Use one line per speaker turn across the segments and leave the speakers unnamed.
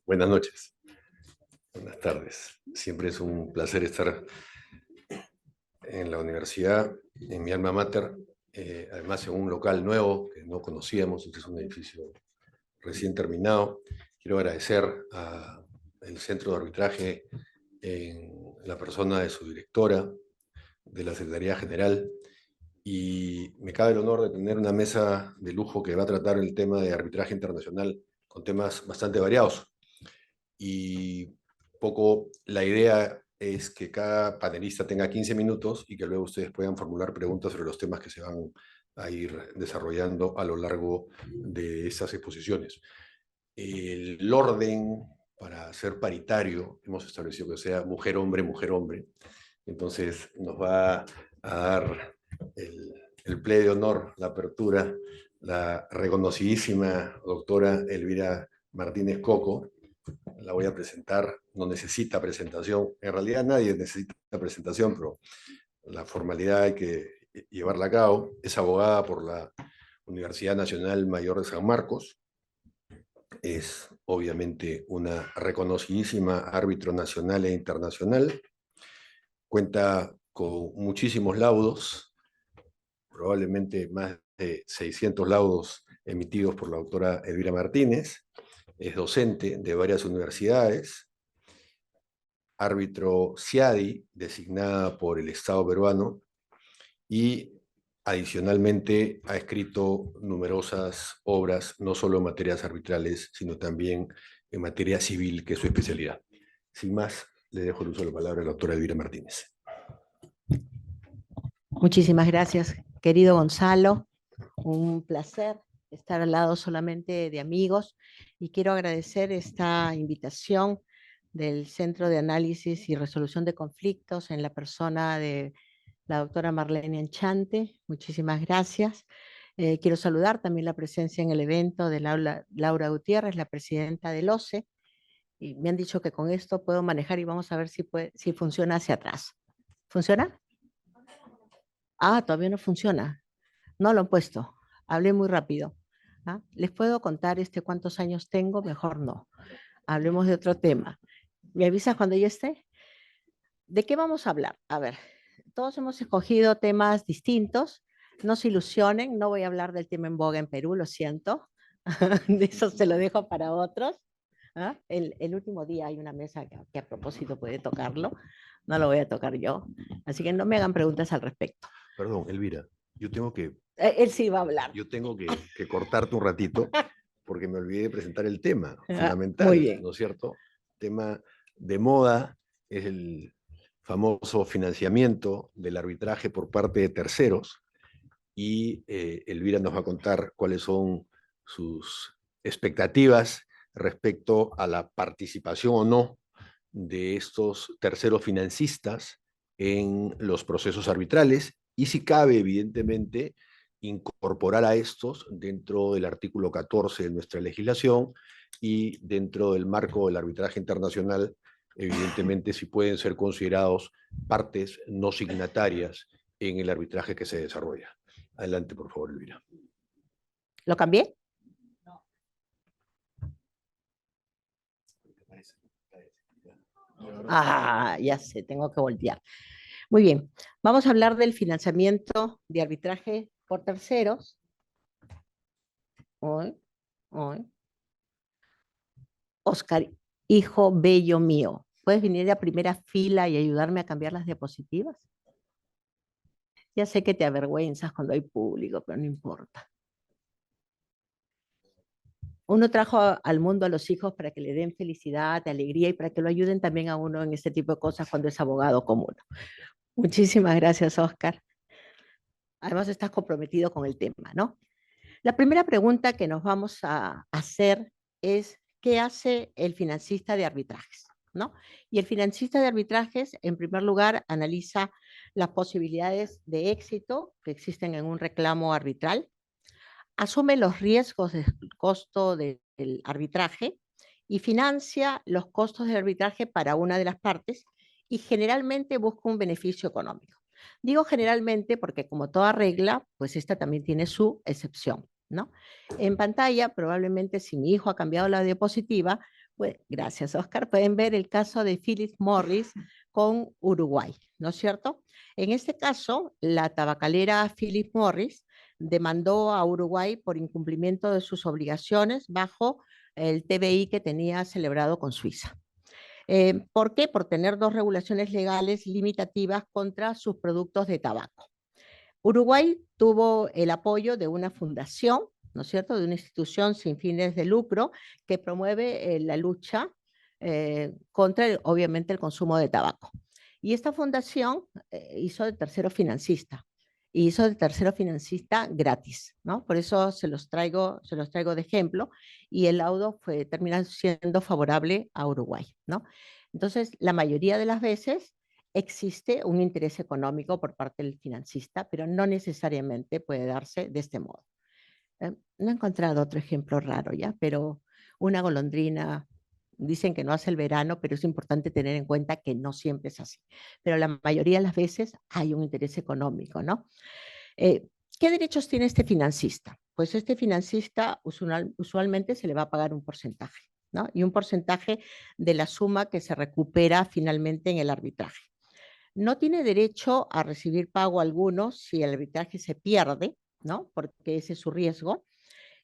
Buenas noches, buenas tardes. Siempre es un placer estar en la universidad, en mi alma mater, además en un local nuevo que no conocíamos. Este es un edificio recién terminado. Quiero agradecer al Centro de Arbitraje en la persona de su directora, de la Secretaría General, y me cabe el honor de tener una mesa de lujo que va a tratar el tema de arbitraje internacional con temas bastante variados. Y poco la idea es que cada panelista tenga 15 minutos y que luego ustedes puedan formular preguntas sobre los temas que se van a ir desarrollando a lo largo de estas exposiciones. El orden para ser paritario, hemos establecido que sea mujer-hombre, mujer-hombre. Entonces nos va a dar el play de honor, la apertura, la reconocidísima doctora Elvira Martínez Coco. La voy a presentar, no necesita presentación, en realidad nadie necesita presentación, pero la formalidad hay que llevarla a cabo. Es abogada por la Universidad Nacional Mayor de San Marcos, es obviamente una reconocidísima árbitro nacional e internacional, cuenta con muchísimos laudos, probablemente más de 600 laudos emitidos por la doctora Elvira Martínez, es docente de varias universidades, árbitro CIADI, designada por el Estado peruano, y adicionalmente ha escrito numerosas obras, no solo en materias arbitrales, sino también en materia civil, que es su especialidad. Sin más, le dejo el uso de la palabra a la doctora Elvira Martínez.
Muchísimas gracias, querido Gonzalo. Un placer estar al lado solamente de amigos y quiero agradecer esta invitación del Centro de Análisis y Resolución de Conflictos en la persona de la doctora Marlene Enchante. Muchísimas gracias. Quiero saludar también la presencia en el evento de Laura Gutiérrez, la presidenta del OCE, y me han dicho que con esto puedo manejar y vamos a ver si funciona hacia atrás. ¿Funciona? Ah, todavía no funciona. No lo he puesto. Hablé muy rápido. ¿Ah? ¿Les puedo contar cuántos años tengo? Mejor no. Hablemos de otro tema. ¿Me avisas cuando ya esté? ¿De qué vamos a hablar? A ver, todos hemos escogido temas distintos. No se ilusionen, no voy a hablar del tema en boga en Perú, lo siento. De eso se lo dejo para otros. ¿Ah? El último día hay una mesa que a propósito puede tocarlo. No lo voy a tocar yo. Así que no me hagan preguntas al respecto.
Perdón, Elvira,
Él sí va a hablar.
yo tengo que cortarte un ratito porque me olvidé de presentar el tema
Muy
fundamental,
bien.
¿no es cierto? Tema de moda es el famoso financiamiento del arbitraje por parte de terceros, y Elvira nos va a contar cuáles son sus expectativas respecto a la participación o no de estos terceros financistas en los procesos arbitrales y si cabe, evidentemente, incorporar a estos dentro del artículo 14 de nuestra legislación y dentro del marco del arbitraje internacional, evidentemente, si pueden ser considerados partes no signatarias en el arbitraje que se desarrolla. Adelante, por favor, Elvira.
¿Lo cambié? Ah, ya sé, tengo que voltear. Muy bien, vamos a hablar del financiamiento de arbitraje por terceros. Hoy, hoy. Oscar, hijo bello mío, ¿puedes venir a primera fila y ayudarme a cambiar las diapositivas? Ya sé que te avergüenzas cuando hay público, pero no importa. Uno trajo al mundo a los hijos para que le den felicidad, alegría y para que lo ayuden también a uno en este tipo de cosas cuando es abogado común. Muchísimas gracias, Oscar. Además, estás comprometido con el tema, ¿no? La primera pregunta que nos vamos a hacer es, ¿qué hace el financista de arbitrajes? ¿No? Y el financista de arbitrajes, en primer lugar, analiza las posibilidades de éxito que existen en un reclamo arbitral, asume los riesgos del costo del arbitraje y financia los costos del arbitraje para una de las partes y generalmente busca un beneficio económico. Digo generalmente porque como toda regla, pues esta también tiene su excepción, ¿no? En pantalla, probablemente si mi hijo ha cambiado la diapositiva, Pues, gracias, Oscar. Pueden ver el caso de Philip Morris con Uruguay, ¿no es cierto? En este caso, la tabacalera Philip Morris demandó a Uruguay por incumplimiento de sus obligaciones bajo el TBI que tenía celebrado con Suiza. ¿Por qué? Por tener dos regulaciones legales limitativas contra sus productos de tabaco. Uruguay tuvo el apoyo de una fundación, ¿no es cierto?, de una institución sin fines de lucro que promueve la lucha contra, obviamente, el consumo de tabaco. Y esta fundación hizo de tercero financista, y hizo de tercero financista gratis, ¿no? Por eso se los traigo de ejemplo, y el laudo termina siendo favorable a Uruguay, ¿no? Entonces, la mayoría de las veces existe un interés económico por parte del financista, pero no necesariamente puede darse de este modo. No he encontrado otro ejemplo raro ya, pero una golondrina, dicen que no hace el verano, pero es importante tener en cuenta que no siempre es así. Pero la mayoría de las veces hay un interés económico, ¿no? Eh, ¿Qué derechos tiene este financista? Pues este financista usualmente se le va a pagar un porcentaje, ¿no? Y un porcentaje de la suma que se recupera finalmente en el arbitraje. No tiene derecho a recibir pago alguno si el arbitraje se pierde, ¿no? Porque ese es su riesgo.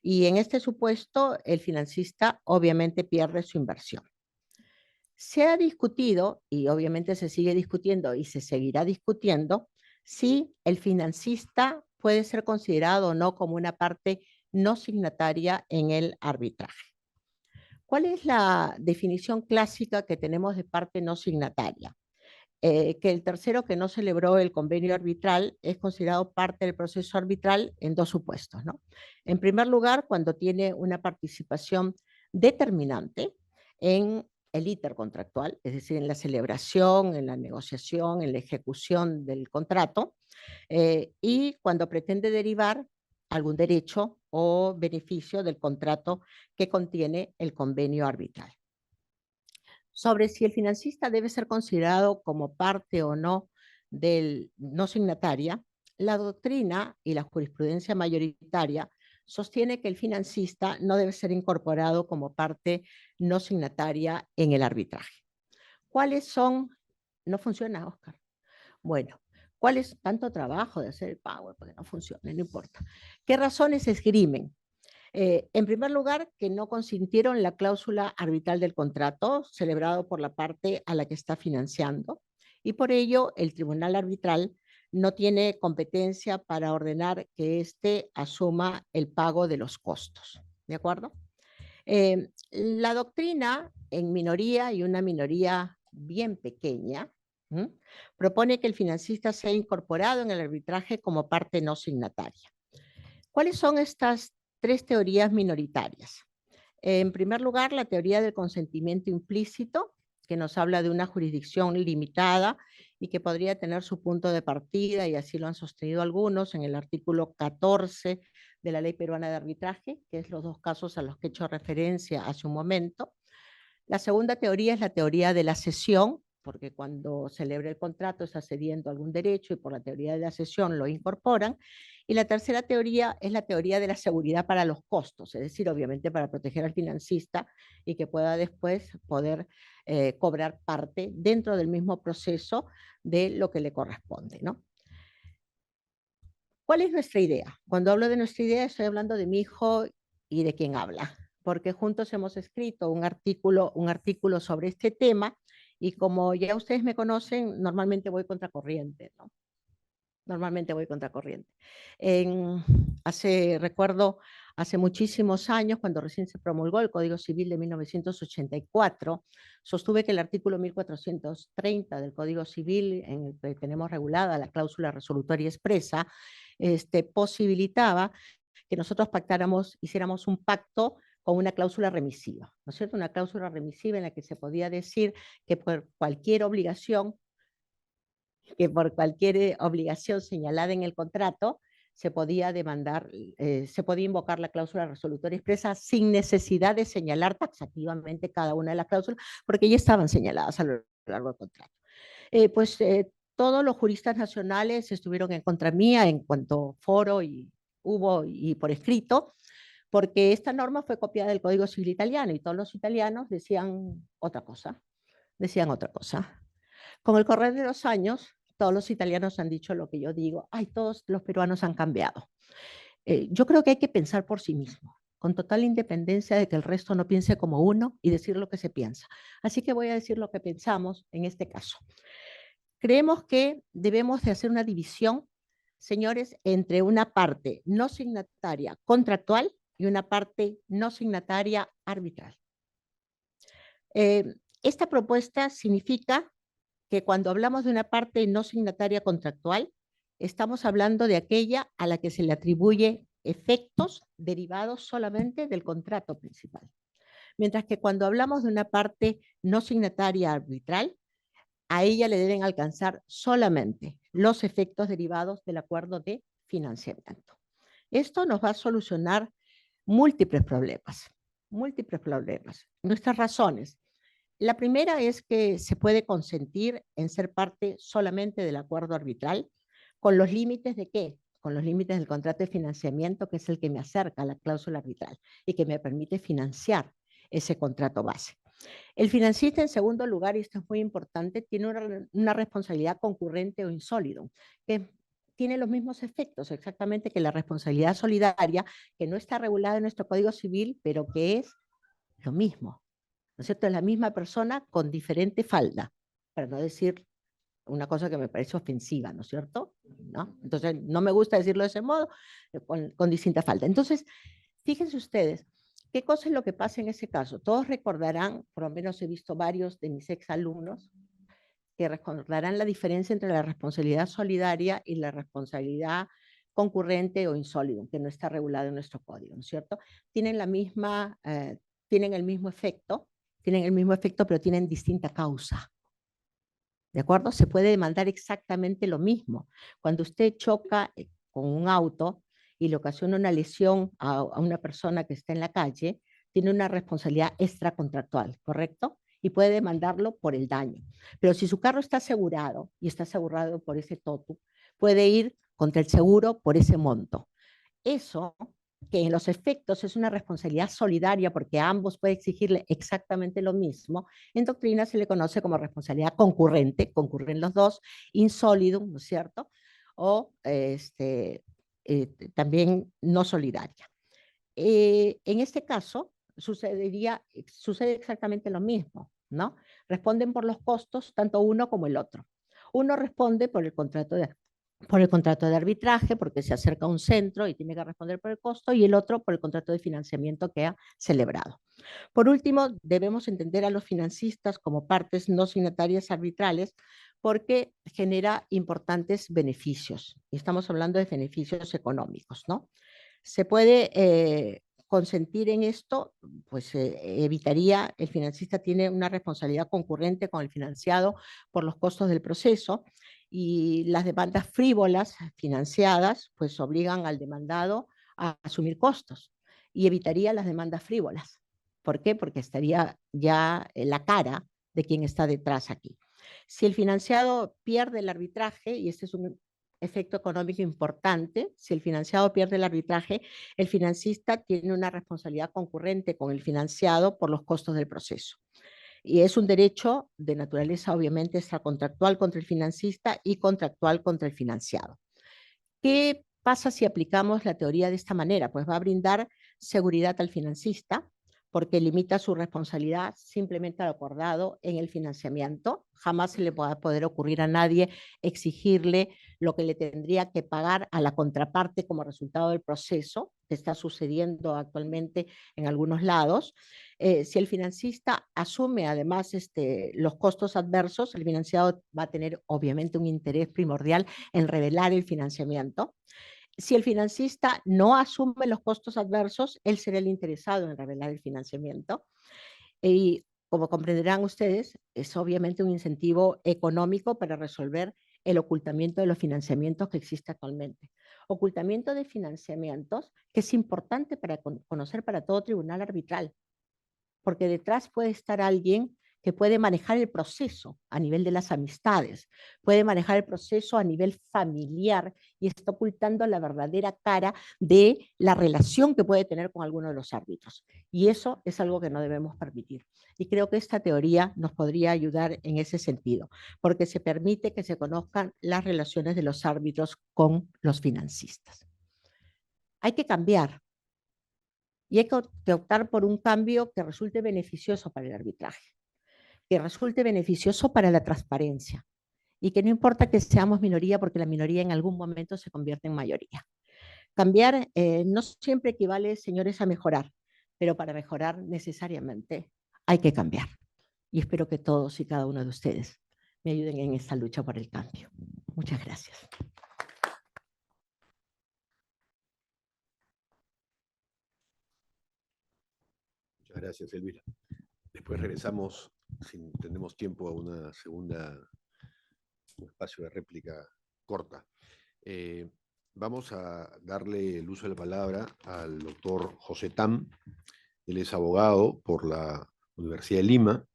Y en este supuesto, el financista obviamente pierde su inversión. Se ha discutido, y obviamente se sigue discutiendo y se seguirá discutiendo, si el financista puede ser considerado o no como una parte no signataria en el arbitraje. ¿Cuál es la definición clásica que tenemos de parte no signataria? Que el tercero que no celebró el convenio arbitral es considerado parte del proceso arbitral en dos supuestos, ¿no? En primer lugar, cuando tiene una participación determinante en el íter contractual, es decir, en la celebración, en la negociación, en la ejecución del contrato, y cuando pretende derivar algún derecho o beneficio del contrato que contiene el convenio arbitral. Sobre si el financista debe ser considerado como parte o no del no signataria, la doctrina y la jurisprudencia mayoritaria sostiene que el financista no debe ser incorporado como parte no signataria en el arbitraje. ¿Cuáles son? No funciona, Oscar. Bueno, ¿cuál es tanto trabajo de hacer el power? Porque no funciona, no importa. ¿Qué razones esgrimen? En primer lugar, que no consintieron la cláusula arbitral del contrato celebrado por la parte a la que está financiando, y por ello el tribunal arbitral no tiene competencia para ordenar que éste asuma el pago de los costos. ¿De acuerdo? La doctrina en minoría y una minoría bien pequeña propone que el financista sea incorporado en el arbitraje como parte no signataria. ¿Cuáles son estas tres teorías minoritarias? En primer lugar, la teoría del consentimiento implícito, que nos habla de una jurisdicción limitada y que podría tener su punto de partida, y así lo han sostenido algunos, en el artículo 14 de la Ley Peruana de Arbitraje, que es los dos casos a los que he hecho referencia hace un momento. La segunda teoría es la teoría de la cesión, porque cuando celebra el contrato está cediendo algún derecho y por la teoría de la cesión lo incorporan. Y la tercera teoría es la teoría de la seguridad para los costos, es decir, obviamente para proteger al financista y que pueda después poder cobrar parte dentro del mismo proceso de lo que le corresponde, ¿no? ¿Cuál es nuestra idea? Cuando hablo de nuestra idea estoy hablando de mi hijo y de quien habla, porque juntos hemos escrito un artículo sobre este tema y como ya ustedes me conocen, normalmente voy contracorriente, ¿no? Normalmente voy contracorriente. Recuerdo hace muchísimos años, cuando recién se promulgó el Código Civil de 1984, sostuve que el artículo 1430 del Código Civil, en el que tenemos regulada la cláusula resolutoria expresa, posibilitaba que nosotros hiciéramos un pacto con una cláusula remisiva, ¿no es cierto? Una cláusula remisiva en la que se podía decir que por cualquier obligación señalada en el contrato, se podía demandar, se podía invocar la cláusula resolutoria expresa sin necesidad de señalar taxativamente cada una de las cláusulas, porque ya estaban señaladas a lo largo del contrato. Todos los juristas nacionales estuvieron en contra mía en cuanto foro y hubo y por escrito, porque esta norma fue copiada del Código Civil italiano y todos los italianos decían otra cosa, decían otra cosa. Con el correr de los años, todos los italianos han dicho lo que yo digo, ay, todos los peruanos han cambiado. Yo creo que hay que pensar por sí mismo, con total independencia de que el resto no piense como uno y decir lo que se piensa. Así que voy a decir lo que pensamos en este caso. Creemos que debemos de hacer una división, señores, entre una parte no signataria contractual y una parte no signataria arbitral. Esta propuesta significa que cuando hablamos de una parte no signataria contractual, estamos hablando de aquella a la que se le atribuye efectos derivados solamente del contrato principal. Mientras que cuando hablamos de una parte no signataria arbitral, a ella le deben alcanzar solamente los efectos derivados del acuerdo de financiamiento. Esto nos va a solucionar múltiples problemas, múltiples problemas. Nuestras razones. La primera es que se puede consentir en ser parte solamente del acuerdo arbitral, con los límites de ¿qué? Con los límites del contrato de financiamiento, que es el que me acerca a la cláusula arbitral y que me permite financiar ese contrato base. El financista, en segundo lugar, y esto es muy importante, tiene una responsabilidad concurrente o insólito, que tiene los mismos efectos exactamente que la responsabilidad solidaria, que no está regulada en nuestro Código Civil, pero que es lo mismo, ¿no es cierto? Es la misma persona con diferente falda, para no decir una cosa que me parece ofensiva, ¿no es cierto? ¿No? Entonces, no me gusta decirlo de ese modo, con distinta falda. Entonces, fíjense ustedes, ¿qué cosa es lo que pasa en ese caso? Todos recordarán, por lo menos he visto varios de mis exalumnos, que recordarán la diferencia entre la responsabilidad solidaria y la responsabilidad concurrente o insólita, que no está regulada en nuestro código, ¿no es cierto? Tienen la misma, tienen el mismo efecto, pero tienen distinta causa. ¿De acuerdo? Se puede demandar exactamente lo mismo. Cuando usted choca con un auto y le ocasiona una lesión a una persona que está en la calle, tiene una responsabilidad extracontractual, ¿correcto? Y puede demandarlo por el daño. Pero si su carro está asegurado y está asegurado por ese totu, puede ir contra el seguro por ese monto. Eso, que en los efectos es una responsabilidad solidaria porque a ambos puede exigirle exactamente lo mismo, en doctrina se le conoce como responsabilidad concurrente, concurren los dos, insolidum, ¿no es cierto? O también no solidaria. En este caso, sucede exactamente lo mismo, ¿no? Responden por los costos tanto uno como el otro. Uno responde por el contrato de arbitraje, porque se acerca a un centro y tiene que responder por el costo, y el otro por el contrato de financiamiento que ha celebrado. Por último, debemos entender a los financistas como partes no signatarias arbitrales porque genera importantes beneficios. Y estamos hablando de beneficios económicos, ¿no? Se puede consentir en esto, pues evitaría, el financista tiene una responsabilidad concurrente con el financiado por los costos del proceso y las demandas frívolas financiadas pues obligan al demandado a asumir costos y evitaría las demandas frívolas. ¿Por qué? Porque estaría ya en la cara de quien está detrás aquí. Si el financiado pierde el arbitraje, y este es un efecto económico importante, si el financiado pierde el arbitraje, el financista tiene una responsabilidad concurrente con el financiado por los costos del proceso. Y es un derecho de naturaleza, obviamente, extracontractual contra el financista y contractual contra el financiado. ¿Qué pasa si aplicamos la teoría de esta manera? Pues va a brindar seguridad al financista, porque limita su responsabilidad simplemente al acordado en el financiamiento. Jamás se le va a poder ocurrir a nadie exigirle lo que le tendría que pagar a la contraparte como resultado del proceso que está sucediendo actualmente en algunos lados. Si el financista asume además los costos adversos, el financiado va a tener obviamente un interés primordial en revelar el financiamiento. Si el financista no asume los costos adversos, él será el interesado en revelar el financiamiento. Y como comprenderán ustedes, es obviamente un incentivo económico para resolver el ocultamiento de los financiamientos que existe actualmente. Ocultamiento de financiamientos que es importante para conocer para todo tribunal arbitral, porque detrás puede estar alguien que puede manejar el proceso a nivel de las amistades, puede manejar el proceso a nivel familiar y está ocultando la verdadera cara de la relación que puede tener con alguno de los árbitros. Y eso es algo que no debemos permitir. Y creo que esta teoría nos podría ayudar en ese sentido, porque se permite que se conozcan las relaciones de los árbitros con los financistas. Hay que cambiar y hay que optar por un cambio que resulte beneficioso para el arbitraje, que resulte beneficioso para la transparencia y que no importa que seamos minoría porque la minoría en algún momento se convierte en mayoría. Cambiar no siempre equivale, señores, a mejorar, pero para mejorar necesariamente hay que cambiar. Y espero que todos y cada uno de ustedes me ayuden en esta lucha por el cambio. Muchas gracias.
Muchas gracias, Elvira. Después regresamos, si tenemos tiempo, a un espacio de réplica corta. Vamos a darle el uso de la palabra al doctor José Tam. Él es abogado por la Universidad de Lima,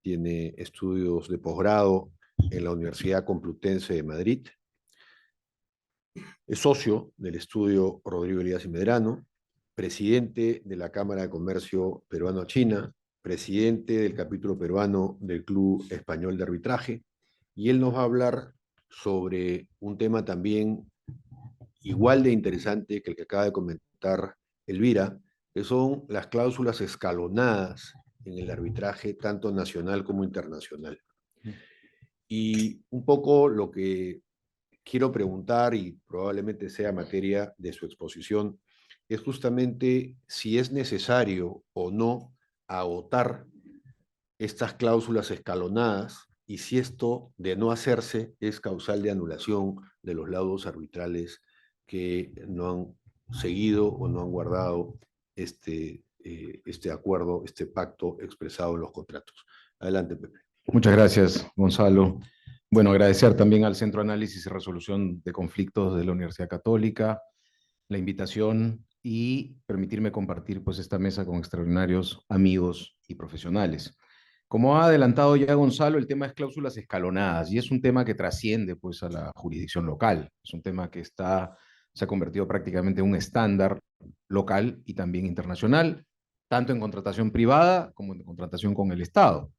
tiene estudios de posgrado en la Universidad Complutense de Madrid, es socio del estudio Rodrigo Elías y Medrano, presidente de la Cámara de Comercio Peruano-China, presidente del capítulo peruano del Club Español de Arbitraje, y él nos va a hablar sobre un tema también igual de interesante que el que acaba de comentar Elvira, que son las cláusulas escalonadas en el arbitraje, tanto nacional como internacional. Y un poco lo que quiero preguntar, y probablemente sea materia de su exposición, es justamente si es necesario o no agotar estas cláusulas escalonadas y si esto de no hacerse es causal de anulación de los laudos arbitrales que no han seguido o no han guardado este acuerdo, este pacto expresado en los contratos. Adelante, Pepe.
Muchas gracias, Gonzalo. Bueno, agradecer también al Centro de Análisis y Resolución de Conflictos de la Universidad Católica la invitación y permitirme compartir pues esta mesa con extraordinarios amigos y profesionales. Como ha adelantado ya Gonzalo, el tema es cláusulas escalonadas y es un tema que trasciende pues a la jurisdicción local. Es un tema que se ha convertido prácticamente en un estándar local y también internacional, tanto en contratación privada como en contratación con el Estado.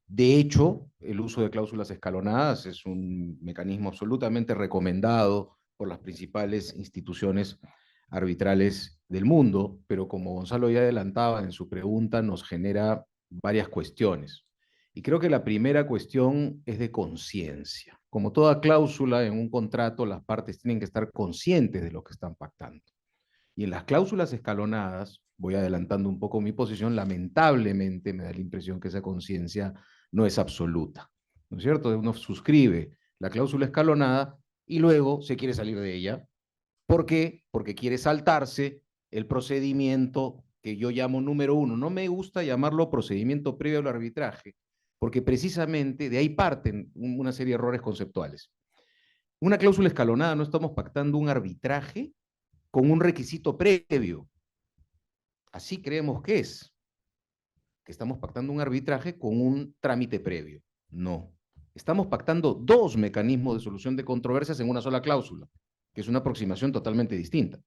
De hecho, el uso de cláusulas escalonadas es un mecanismo absolutamente recomendado por las principales instituciones arbitrales del mundo, pero como Gonzalo ya adelantaba en su pregunta, nos genera varias cuestiones. Y creo que la primera cuestión es de conciencia. Como toda cláusula en un contrato, las partes tienen que estar conscientes de lo que están pactando. Y en las cláusulas escalonadas, voy adelantando un poco mi posición, lamentablemente me da la impresión que esa conciencia no es absoluta, ¿no es cierto? Uno suscribe la cláusula escalonada y luego se quiere salir de ella. ¿Por qué? Porque quiere saltarse el procedimiento que yo llamo número uno. No me gusta llamarlo procedimiento previo al arbitraje, porque precisamente de ahí parten una serie de errores conceptuales. Una cláusula escalonada, no estamos pactando un arbitraje con un requisito previo. Así creemos que es. Que estamos pactando un arbitraje con un trámite previo. No. Estamos pactando dos mecanismos de solución de controversias en una sola cláusula, que es una aproximación totalmente distinta.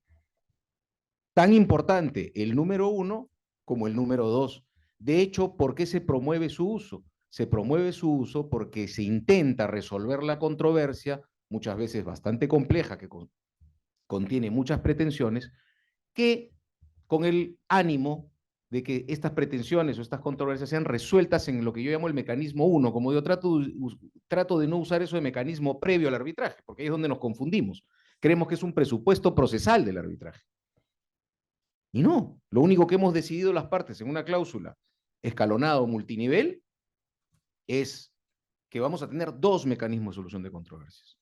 Tan importante el número uno como el número dos. De hecho, ¿por qué se promueve su uso? Se promueve su uso porque se intenta resolver la controversia, muchas veces bastante compleja, que contiene muchas pretensiones, que con el ánimo de que estas pretensiones o estas controversias sean resueltas en lo que yo llamo el mecanismo 1, como yo trato de no usar eso de mecanismo previo al arbitraje, porque ahí es donde nos confundimos. Creemos que es un presupuesto procesal del arbitraje. Y no, lo único que hemos decidido las partes en una cláusula escalonada o multinivel es que vamos a tener dos mecanismos de solución de controversias.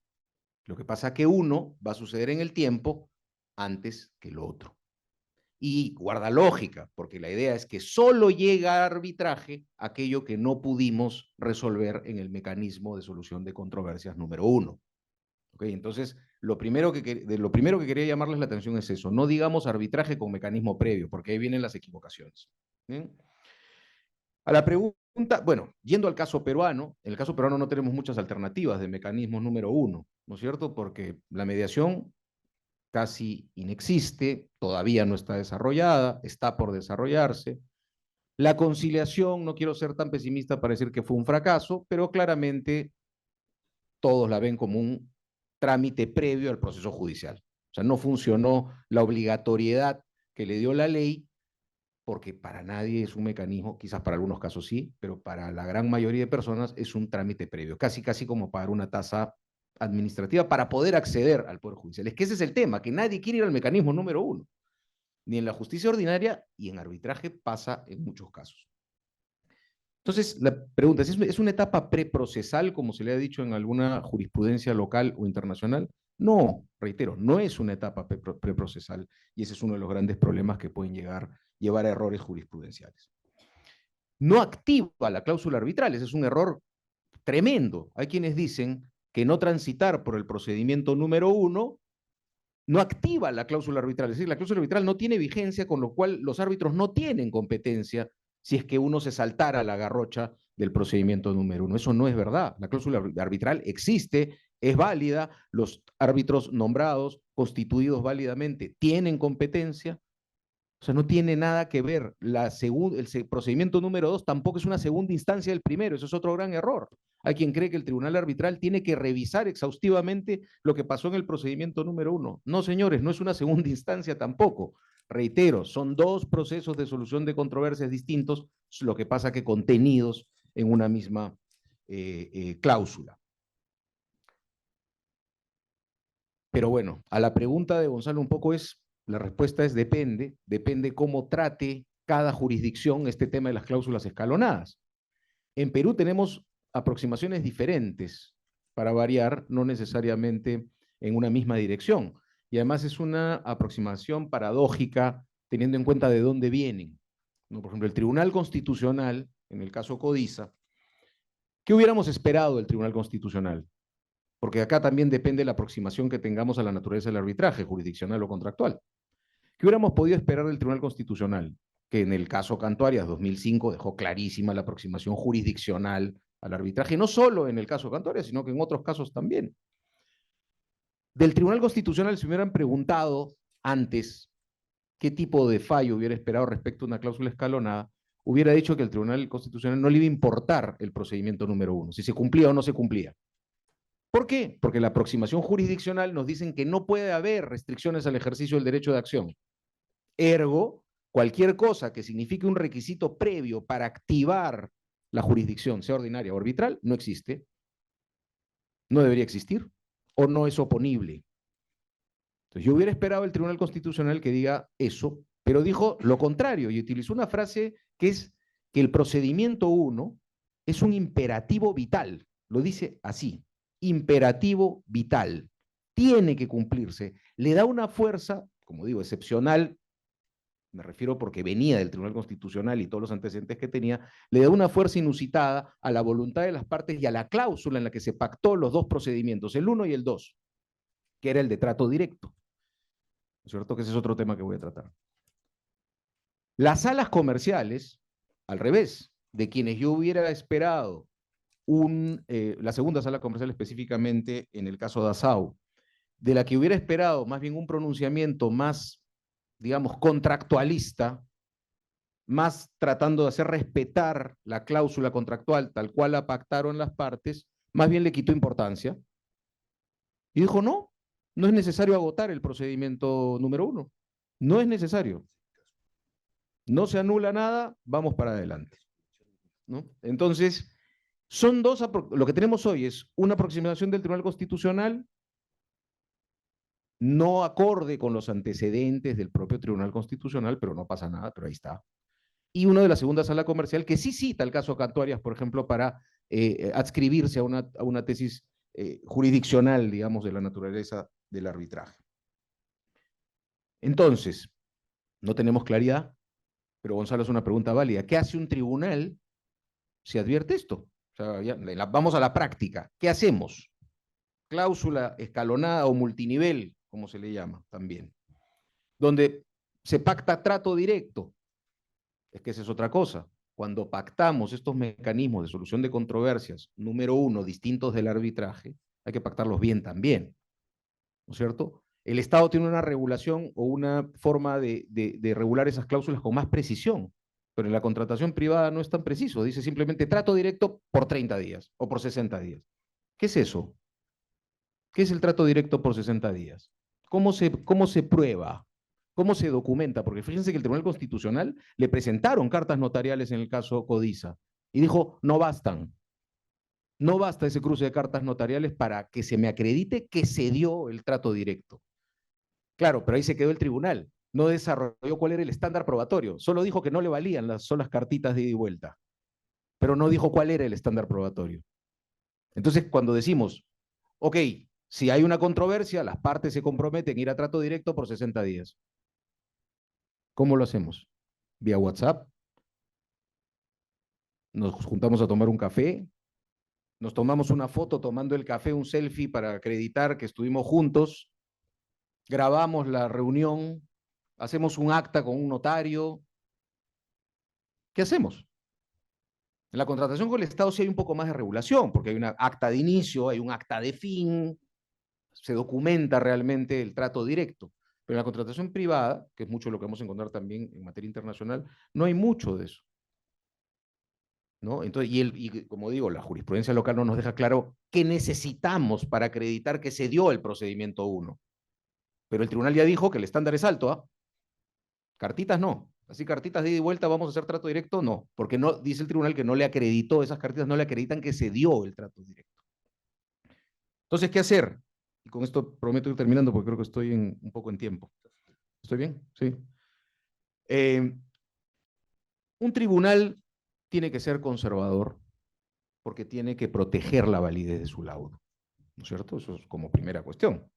Lo que pasa es que uno va a suceder en el tiempo antes que el otro. Y guarda lógica, porque la idea es que solo llega a arbitraje aquello que no pudimos resolver en el mecanismo de solución de controversias número uno. ¿Okay? Entonces, lo primero que quería llamarles la atención es eso. No digamos arbitraje con mecanismo previo, porque ahí vienen las equivocaciones. ¿Bien? A la pregunta, bueno, yendo al caso peruano, en el caso peruano no tenemos muchas alternativas de mecanismos número uno, ¿no es cierto? Porque la mediación casi inexiste, todavía no está desarrollada, está por desarrollarse. La conciliación, no quiero ser tan pesimista para decir que fue un fracaso, pero claramente todos la ven como un trámite previo al proceso judicial. O sea, no funcionó la obligatoriedad que le dio la ley, porque para nadie es un mecanismo, quizás para algunos casos sí, pero para la gran mayoría de personas es un trámite previo, casi como pagar una tasa administrativa para poder acceder al Poder Judicial. Es que ese es el tema, que nadie quiere ir al mecanismo número uno, ni en la justicia ordinaria y en arbitraje pasa en muchos casos. Entonces, la pregunta es una etapa preprocesal, como se le ha dicho en alguna jurisprudencia local o internacional? No, reitero, no es una etapa preprocesal y ese es uno de los grandes problemas que pueden llevar a errores jurisprudenciales. No activa la cláusula arbitral, ese es un error tremendo. Hay quienes dicen que no transitar por el procedimiento número uno no activa la cláusula arbitral, es decir, la cláusula arbitral no tiene vigencia, con lo cual los árbitros no tienen competencia si es que uno se saltara la garrocha del procedimiento número uno. Eso no es verdad. La cláusula arbitral existe, es válida, los árbitros nombrados, constituidos válidamente, tienen competencia. O sea, no tiene nada que ver. El procedimiento número 2 tampoco es una segunda instancia del primero. Eso es otro gran error. Hay quien cree que el tribunal arbitral tiene que revisar exhaustivamente lo que pasó en el procedimiento número 1. No, señores, no es una segunda instancia tampoco. Reitero, son dos procesos de solución de controversias distintos, lo que pasa que contenidos en una misma cláusula. Pero bueno, a la pregunta de Gonzalo un poco la respuesta es depende cómo trate cada jurisdicción este tema de las cláusulas escalonadas. En Perú tenemos aproximaciones diferentes, para variar, no necesariamente en una misma dirección. Y además es una aproximación paradójica teniendo en cuenta de dónde vienen. ¿No? Por ejemplo, el Tribunal Constitucional, en el caso Codiza, ¿qué hubiéramos esperado del Tribunal Constitucional? Porque acá también depende la aproximación que tengamos a la naturaleza del arbitraje, jurisdiccional o contractual. ¿Qué hubiéramos podido esperar del Tribunal Constitucional? Que en el caso Cantuarias 2005 dejó clarísima la aproximación jurisdiccional al arbitraje, no solo en el caso Cantuarias, sino que en otros casos también. Del Tribunal Constitucional se hubieran preguntado antes qué tipo de fallo hubiera esperado respecto a una cláusula escalonada, hubiera dicho que el Tribunal Constitucional no le iba a importar el procedimiento número 1, si se cumplía o no se cumplía. ¿Por qué? Porque la aproximación jurisdiccional nos dicen que no puede haber restricciones al ejercicio del derecho de acción. Ergo, cualquier cosa que signifique un requisito previo para activar la jurisdicción, sea ordinaria o arbitral, no existe, no debería existir o no es oponible. Entonces, yo hubiera esperado el Tribunal Constitucional que diga eso, pero dijo lo contrario y utilizó una frase que es que el procedimiento 1 es un imperativo vital, lo dice así, imperativo vital, tiene que cumplirse, le da una fuerza, como digo, excepcional, me refiero porque venía del Tribunal Constitucional y todos los antecedentes que tenía, le da una fuerza inusitada a la voluntad de las partes y a la cláusula en la que se pactó los dos procedimientos, el 1 y el 2, que era el de trato directo. ¿No es cierto? Que ese es otro tema que voy a tratar. Las salas comerciales, al revés, de quienes yo hubiera esperado la segunda sala comercial específicamente en el caso de Asau, de la que hubiera esperado más bien un pronunciamiento más, digamos, contractualista, más tratando de hacer respetar la cláusula contractual tal cual la pactaron las partes, más bien le quitó importancia y dijo, no, no es necesario agotar el procedimiento número 1, no es necesario. No se anula nada, vamos para adelante. ¿No? Entonces, lo que tenemos hoy es una aproximación del Tribunal Constitucional no acorde con los antecedentes del propio Tribunal Constitucional, pero no pasa nada, pero ahí está. Y uno de la segunda sala comercial que sí cita el caso Cantuarias, por ejemplo, para adscribirse a una tesis jurisdiccional, digamos, de la naturaleza del arbitraje. Entonces, no tenemos claridad, pero Gonzalo es una pregunta válida. ¿Qué hace un tribunal si advierte esto? O sea, vamos a la práctica. ¿Qué hacemos? Cláusula escalonada o multinivel, como se le llama también, donde se pacta trato directo. Es que esa es otra cosa. cuando pactamos estos mecanismos de solución de controversias, número uno, distintos del arbitraje, hay que pactarlos bien también, ¿no es cierto? El Estado tiene una regulación o una forma de regular esas cláusulas con más precisión, pero en la contratación privada no es tan preciso, dice simplemente trato directo por 30 días o por 60 días. ¿Qué es eso? ¿Qué es el trato directo por 60 días? ¿Cómo se prueba? ¿Cómo se documenta? Porque fíjense que el Tribunal Constitucional le presentaron cartas notariales en el caso Codiza y dijo, no bastan. No basta ese cruce de cartas notariales para que se me acredite que se dio el trato directo. Claro, pero ahí se quedó el tribunal. No desarrolló cuál era el estándar probatorio. Solo dijo que no le valían las solas cartitas de ida y vuelta. Pero no dijo cuál era el estándar probatorio. Entonces, cuando decimos, ok, si hay una controversia, las partes se comprometen a ir a trato directo por 60 días. ¿Cómo lo hacemos? ¿Vía WhatsApp? ¿Nos juntamos a tomar un café? ¿Nos tomamos una foto tomando el café, un selfie para acreditar que estuvimos juntos? ¿Grabamos la reunión? ¿Hacemos un acta con un notario? ¿Qué hacemos? En la contratación con el Estado sí hay un poco más de regulación, porque hay una acta de inicio, hay un acta de fin, se documenta realmente el trato directo. Pero en la contratación privada, que es mucho lo que vamos a encontrar también en materia internacional, no hay mucho de eso, ¿no? Entonces, y como digo, la jurisprudencia local no nos deja claro qué necesitamos para acreditar que se dio el procedimiento 1. Pero el tribunal ya dijo que el estándar es alto, ¿ah? Cartitas no. Así cartitas de ida y vuelta, vamos a hacer trato directo, no. Porque no, dice el tribunal que no le acreditó, esas cartitas no le acreditan que se dio el trato directo. Entonces, ¿qué hacer? Y con esto prometo ir terminando porque creo que estoy un poco en tiempo. ¿Estoy bien? Sí. Un tribunal tiene que ser conservador porque tiene que proteger la validez de su laudo, ¿no es cierto? Eso es como primera cuestión.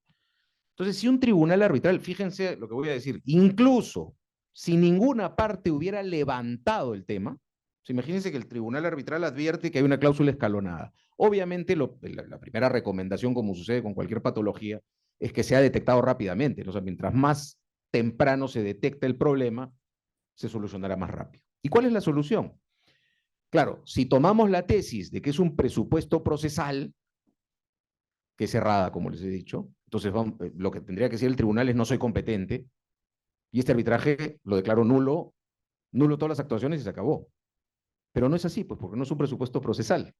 Entonces, si un tribunal arbitral, fíjense lo que voy a decir, incluso si ninguna parte hubiera levantado el tema, imagínense que el tribunal arbitral advierte que hay una cláusula escalonada. Obviamente, la primera recomendación, como sucede con cualquier patología, es que sea detectado rápidamente. O sea, mientras más temprano se detecta el problema, se solucionará más rápido. ¿Y cuál es la solución? Claro, si tomamos la tesis de que es un presupuesto procesal, que es cerrada, como les he dicho, entonces lo que tendría que decir el tribunal es no soy competente, y este arbitraje lo declaro nulo, nulo todas las actuaciones y se acabó. Pero no es así, pues porque no es un presupuesto procesal.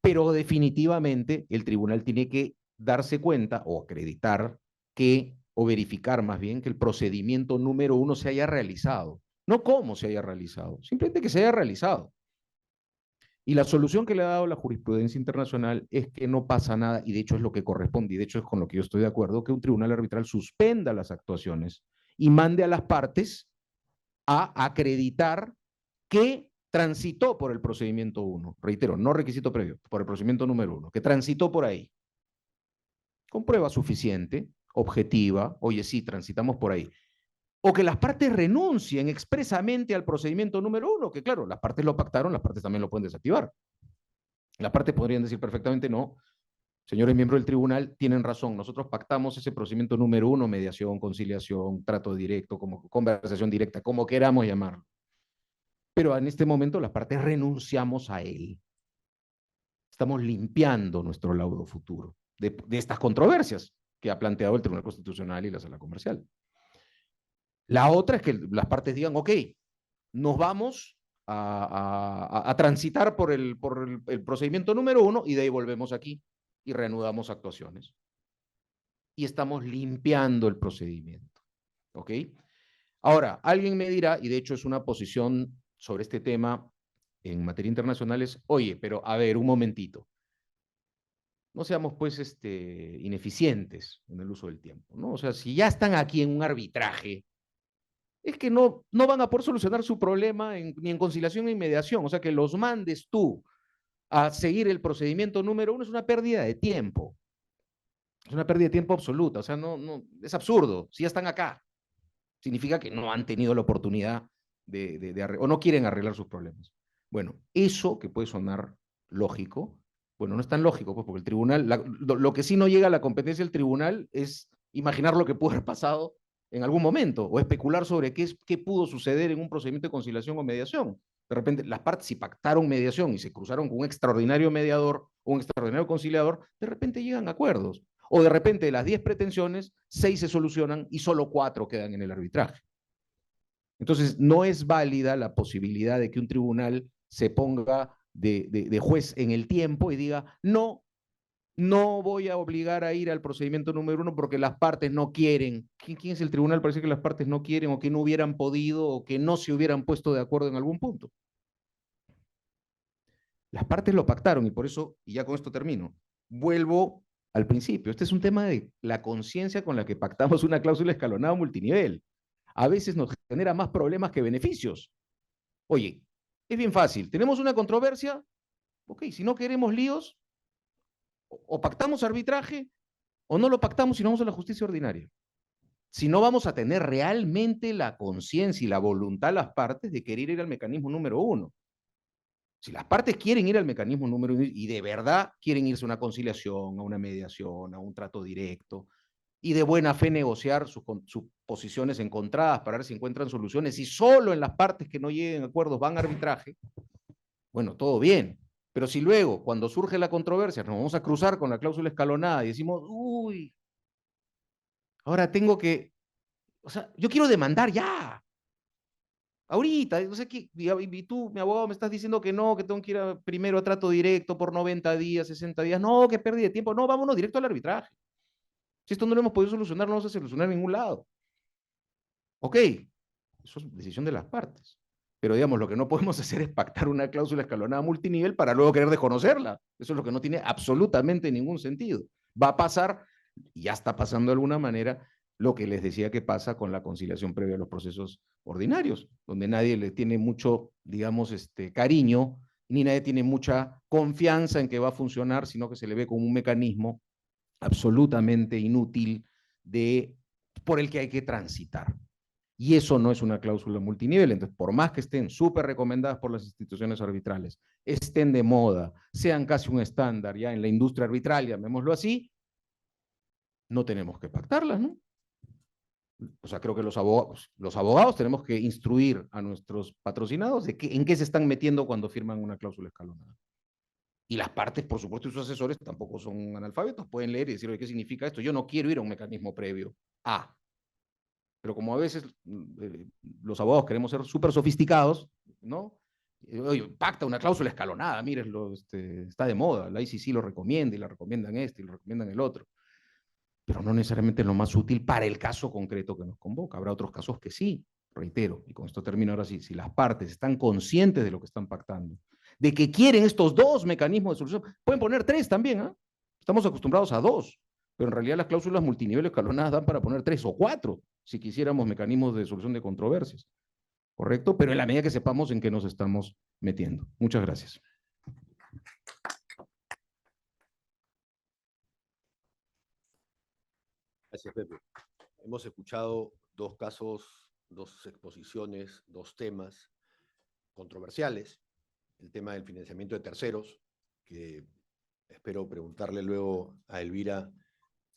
Pero definitivamente el tribunal tiene que darse cuenta o acreditar que, o verificar más bien, que el procedimiento número 1 se haya realizado. No cómo se haya realizado, simplemente que se haya realizado. Y la solución que le ha dado la jurisprudencia internacional es que no pasa nada, y de hecho es lo que corresponde, y de hecho es con lo que yo estoy de acuerdo, que un tribunal arbitral suspenda las actuaciones y mande a las partes a acreditar que transitó por el procedimiento 1. Reitero, no requisito previo, por el procedimiento número 1, que transitó por ahí. Con prueba suficiente, objetiva, oye, sí, transitamos por ahí. O que las partes renuncien expresamente al procedimiento número 1, que claro, las partes lo pactaron, las partes también lo pueden desactivar. Las partes podrían decir perfectamente no, señores miembros del tribunal, tienen razón, nosotros pactamos ese procedimiento número 1, mediación, conciliación, trato directo, como conversación directa, como queramos llamarlo. Pero en este momento las partes renunciamos a él. Estamos limpiando nuestro laudo futuro de estas controversias que ha planteado el Tribunal Constitucional y la Sala Comercial. La otra es que las partes digan, ok, nos vamos a transitar por el procedimiento número 1 y de ahí volvemos aquí y reanudamos actuaciones. Y estamos limpiando el procedimiento. ¿Ok? Ahora, alguien me dirá, y de hecho es una posición sobre este tema en materia internacional, es, oye, pero a ver, un momentito. No seamos pues ineficientes en el uso del tiempo, ¿no? O sea, si ya están aquí en un arbitraje, es que no van a poder solucionar su problema ni en conciliación ni en mediación. O sea, que los mandes tú a seguir el procedimiento número 1 es una pérdida de tiempo. Es una pérdida de tiempo absoluta. O sea, no, es absurdo. Si ya están acá, significa que no han tenido la oportunidad o no quieren arreglar sus problemas. Bueno, eso que puede sonar lógico, bueno, no es tan lógico, pues, porque el tribunal, lo que sí no llega a la competencia del tribunal es imaginar lo que pudo haber pasado en algún momento, o especular sobre qué pudo suceder en un procedimiento de conciliación o mediación. De repente, las partes, si pactaron mediación y se cruzaron con un extraordinario mediador o un extraordinario conciliador, de repente llegan a acuerdos. O de repente, de las 10 pretensiones, 6 se solucionan y solo 4 quedan en el arbitraje. Entonces, no es válida la posibilidad de que un tribunal se ponga de juez en el tiempo y diga, no, no voy a obligar a ir al procedimiento número 1 porque las partes no quieren. ¿Quién es el tribunal para decir que las partes no quieren o que no hubieran podido o que no se hubieran puesto de acuerdo en algún punto? Las partes lo pactaron y por eso, y ya con esto termino, vuelvo al principio. Este es un tema de la conciencia con la que pactamos una cláusula escalonada multinivel. A veces nos genera más problemas que beneficios. Oye, es bien fácil. Tenemos una controversia, ok, si no queremos líos, o pactamos arbitraje o no lo pactamos y no vamos a la justicia ordinaria. Si no vamos a tener realmente la conciencia y la voluntad las partes de querer ir al mecanismo número 1. Si las partes quieren ir al mecanismo número 1 y de verdad quieren irse a una conciliación, a una mediación, a un trato directo, y de buena fe negociar sus posiciones encontradas para ver si encuentran soluciones, y solo en las partes que no lleguen a acuerdos van a arbitraje, bueno, todo bien. Pero si luego, cuando surge la controversia, nos vamos a cruzar con la cláusula escalonada y decimos, uy, ahora tengo que, o sea, yo quiero demandar ya. Ahorita, no sé qué, y tú, mi abogado, me estás diciendo que no, que tengo que ir primero a trato directo por 90 días, 60 días. No, que pérdida de tiempo. No, vámonos directo al arbitraje. Si esto no lo hemos podido solucionar, no vamos a solucionar en ningún lado. Ok, eso es decisión de las partes. Pero digamos, lo que no podemos hacer es pactar una cláusula escalonada multinivel para luego querer desconocerla. Eso es lo que no tiene absolutamente ningún sentido. Va a pasar, y ya está pasando de alguna manera, lo que les decía que pasa con la conciliación previa a los procesos ordinarios, donde nadie le tiene mucho, digamos, cariño, ni nadie tiene mucha confianza en que va a funcionar, sino que se le ve como un mecanismo absolutamente inútil por el que hay que transitar. Y eso no es una cláusula multinivel. Entonces, por más que estén súper recomendadas por las instituciones arbitrales, estén de moda, sean casi un estándar ya en la industria arbitral, llamémoslo así, no tenemos que pactarlas, ¿no? O sea, creo que los abogados tenemos que instruir a nuestros patrocinados de en qué se están metiendo cuando firman una cláusula escalonada. Y las partes, por supuesto, y sus asesores tampoco son analfabetos, pueden leer y decir, oye, ¿qué significa esto? Yo no quiero ir a un mecanismo previo a. Pero como a veces los abogados queremos ser súper sofisticados, ¿no? Oye, pacta una cláusula escalonada, mire, está de moda, la ICC lo recomienda y la recomiendan y lo recomiendan el otro. Pero no necesariamente es lo más útil para el caso concreto que nos convoca. Habrá otros casos que sí, reitero, y con esto termino ahora sí, si las partes están conscientes de lo que están pactando, de que quieren estos 2 mecanismos de solución, pueden poner 3 también, ¿eh? Estamos acostumbrados a 2, pero en realidad las cláusulas multinivel escalonadas dan para poner 3 o 4, si quisiéramos mecanismos de solución de controversias, ¿correcto? Pero en la medida que sepamos en qué nos estamos metiendo. Muchas gracias.
Gracias, Pepe. Hemos escuchado 2 casos, 2 exposiciones, 2 temas controversiales. El tema del financiamiento de terceros, que espero preguntarle luego a Elvira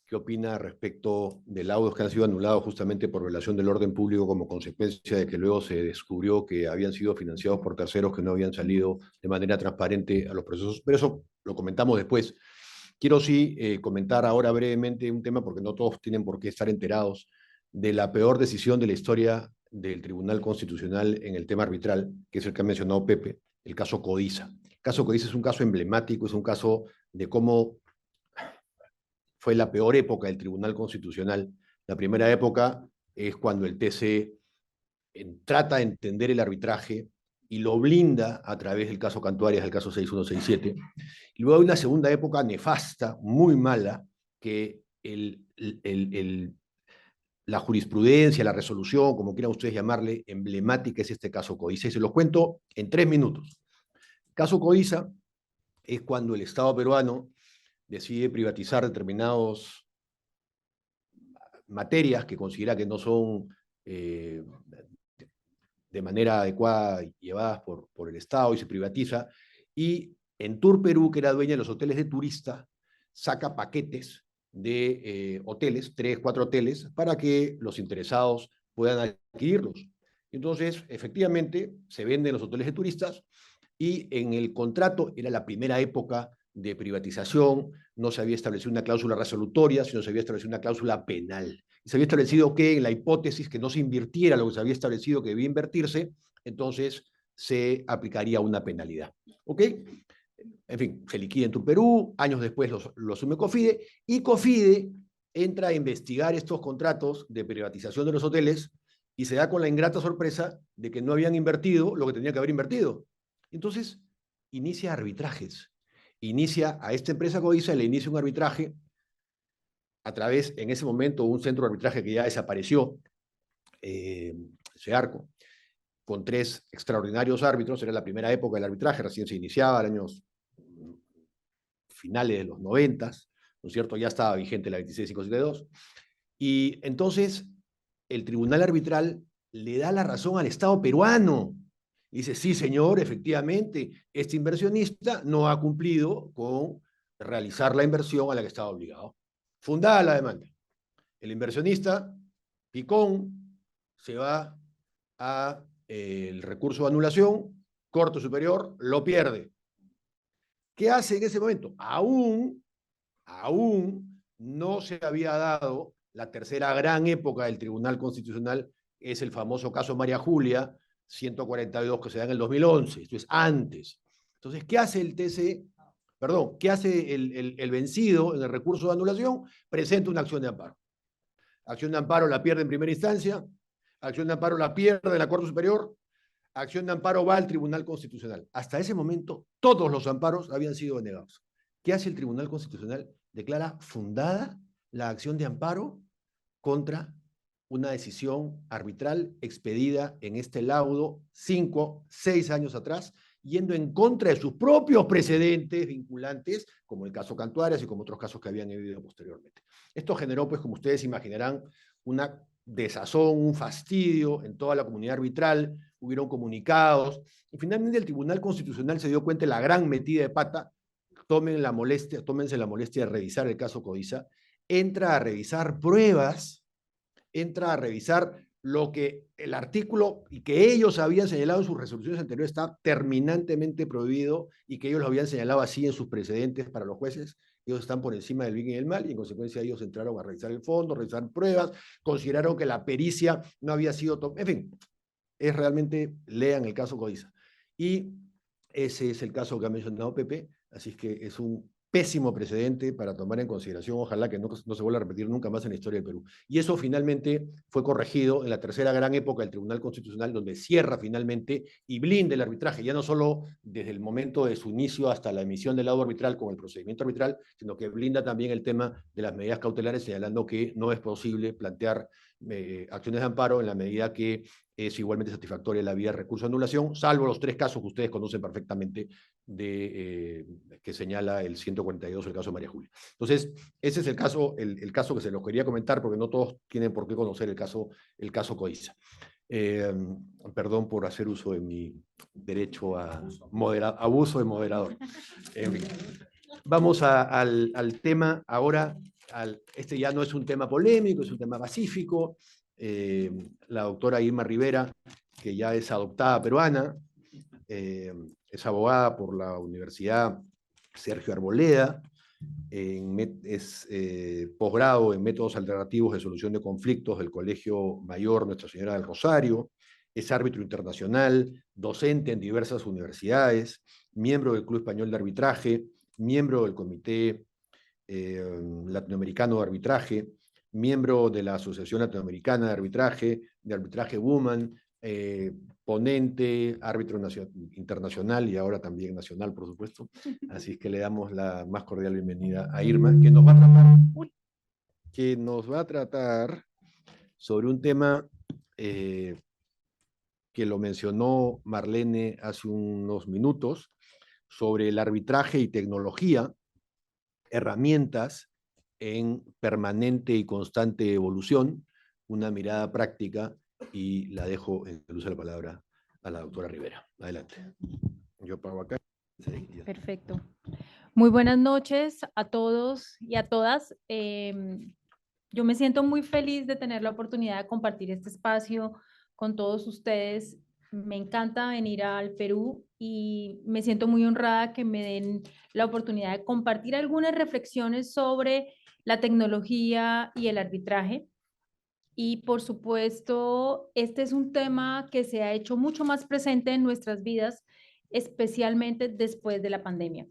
qué opina respecto de laudos que han sido anulados justamente por violación del orden público como consecuencia de que luego se descubrió que habían sido financiados por terceros que no habían salido de manera transparente a los procesos. Pero eso lo comentamos después. Quiero sí comentar ahora brevemente un tema, porque no todos tienen por qué estar enterados, de la peor decisión de la historia del Tribunal Constitucional en el tema arbitral, que es el que ha mencionado Pepe, el caso Codiza. El caso Codiza es un caso emblemático, es un caso de cómo fue la peor época del Tribunal Constitucional. La primera época es cuando el TC trata de entender el arbitraje y lo blinda a través del caso Cantuarias, el caso 6167. Y luego hay una segunda época nefasta, muy mala, que la jurisprudencia, la resolución, como quieran ustedes llamarle, emblemática es este caso Codiza. Y se los cuento en 3 minutos. El caso Codiza es cuando el Estado peruano decide privatizar determinadas materias que considera que no son de manera adecuada llevadas por el Estado y se privatiza. Y en Tour Perú, que era dueña de los hoteles de turistas, saca paquetes de hoteles, 3, 4 hoteles, para que los interesados puedan adquirirlos. Entonces, efectivamente, se venden los hoteles de turistas y en el contrato era la primera época de privatización, no se había establecido una cláusula resolutoria, sino se había establecido una cláusula penal. Y se había establecido que en la hipótesis que no se invirtiera lo que se había establecido que debía invertirse, entonces se aplicaría una penalidad. ¿Ok? En fin, se liquida en Turperú, años después lo asume COFIDE, y COFIDE entra a investigar estos contratos de privatización de los hoteles y se da con la ingrata sorpresa de que no habían invertido lo que tenía que haber invertido. Entonces, inicia arbitrajes. Inicia a esta empresa Codiza, le inicia un arbitraje a través, en ese momento, un centro de arbitraje que ya desapareció, CEARCO, con 3 extraordinarios árbitros. Era la primera época del arbitraje, recién se iniciaba, en años finales de los 90, ¿no es cierto? Ya estaba vigente la 26572. Y entonces el tribunal arbitral le da la razón al Estado peruano. Dice, sí, señor, efectivamente, este inversionista no ha cumplido con realizar la inversión a la que estaba obligado. Fundada la demanda. El inversionista, Picón, se va a el recurso de anulación, Corte Superior, lo pierde. ¿Qué hace en ese momento? Aún no se había dado la tercera gran época del Tribunal Constitucional, es el famoso caso María Julia, 142, que se da en el 2011, esto es antes. Entonces, ¿qué hace el TC? Perdón, ¿qué hace el vencido en el recurso de anulación? Presenta una acción de amparo. Acción de amparo la pierde en primera instancia, acción de amparo la pierde en la Corte Superior, acción de amparo va al Tribunal Constitucional. Hasta ese momento, todos los amparos habían sido denegados. ¿Qué hace el Tribunal Constitucional? Declara fundada la acción de amparo contra una decisión arbitral expedida en este laudo 5, 6 años atrás, yendo en contra de sus propios precedentes vinculantes, como el caso Cantuarias y como otros casos que habían habido posteriormente. Esto generó, pues, como ustedes imaginarán, una desazón, un fastidio en toda la comunidad arbitral, hubieron comunicados, y finalmente el Tribunal Constitucional se dio cuenta de la gran metida de pata. Tómense la molestia de revisar el caso Codiza, entra a revisar pruebas, entra a revisar lo que el artículo y que ellos habían señalado en sus resoluciones anteriores está terminantemente prohibido y que ellos lo habían señalado así en sus precedentes para los jueces. Ellos están por encima del bien y del mal y en consecuencia ellos entraron a revisar el fondo, revisar pruebas, consideraron que la pericia no había sido... En fin, es realmente, lean el caso Codiza. Y ese es el caso que ha mencionado Pepe, así es que es un pésimo precedente para tomar en consideración, ojalá que no se vuelva a repetir nunca más en la historia del Perú. Y eso finalmente fue corregido en la tercera gran época del Tribunal Constitucional, donde cierra finalmente y blinda el arbitraje, ya no solo desde el momento de su inicio hasta la emisión del laudo arbitral con el procedimiento arbitral, sino que blinda también el tema de las medidas cautelares, señalando que no es posible plantear acciones de amparo en la medida que es igualmente satisfactoria la vía de recurso de anulación, salvo los 3 casos que ustedes conocen perfectamente que señala el 142, el caso de María Julia. Entonces, ese es el caso que se los quería comentar, porque no todos tienen por qué conocer el caso Codiza. Perdón por hacer uso de mi derecho a abuso de moderador. En fin. Vamos al tema ahora. Este ya no es un tema polémico, es un tema pacífico. La doctora Irma Rivera, que ya es adoptada peruana, es abogada por la Universidad Sergio Arboleda, es posgrado en métodos alternativos de solución de conflictos del Colegio Mayor Nuestra Señora del Rosario, es árbitro internacional, docente en diversas universidades, miembro del Club Español de Arbitraje, miembro del Comité Latinoamericano de Arbitraje, miembro de la Asociación Latinoamericana de Arbitraje Woman, ponente, árbitro internacional y ahora también nacional, por supuesto. Así es que le damos la más cordial bienvenida a Irma, que nos va a tratar sobre un tema que lo mencionó Marlene hace unos minutos, sobre el arbitraje y tecnología, herramientas en permanente y constante evolución, una mirada práctica, y la dejo en el uso de la palabra a la doctora Rivera. Adelante. Yo pago acá.
Perfecto. Muy buenas noches a todos y a todas. Yo me siento muy feliz de tener la oportunidad de compartir este espacio con todos ustedes. Me encanta venir al Perú y me siento muy honrada que me den la oportunidad de compartir algunas reflexiones sobre la tecnología y el arbitraje. Y por supuesto, este es un tema que se ha hecho mucho más presente en nuestras vidas, especialmente después de la pandemia.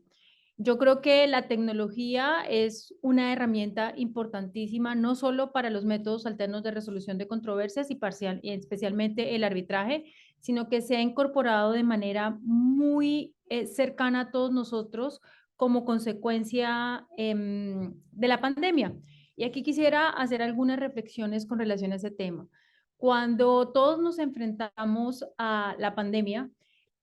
Yo creo que la tecnología es una herramienta importantísima, no solo para los métodos alternos de resolución de controversias y especialmente el arbitraje, sino que se ha incorporado de manera muy cercana a todos nosotros como consecuencia de la pandemia. Y aquí quisiera hacer algunas reflexiones con relación a ese tema. Cuando todos nos enfrentamos a la pandemia,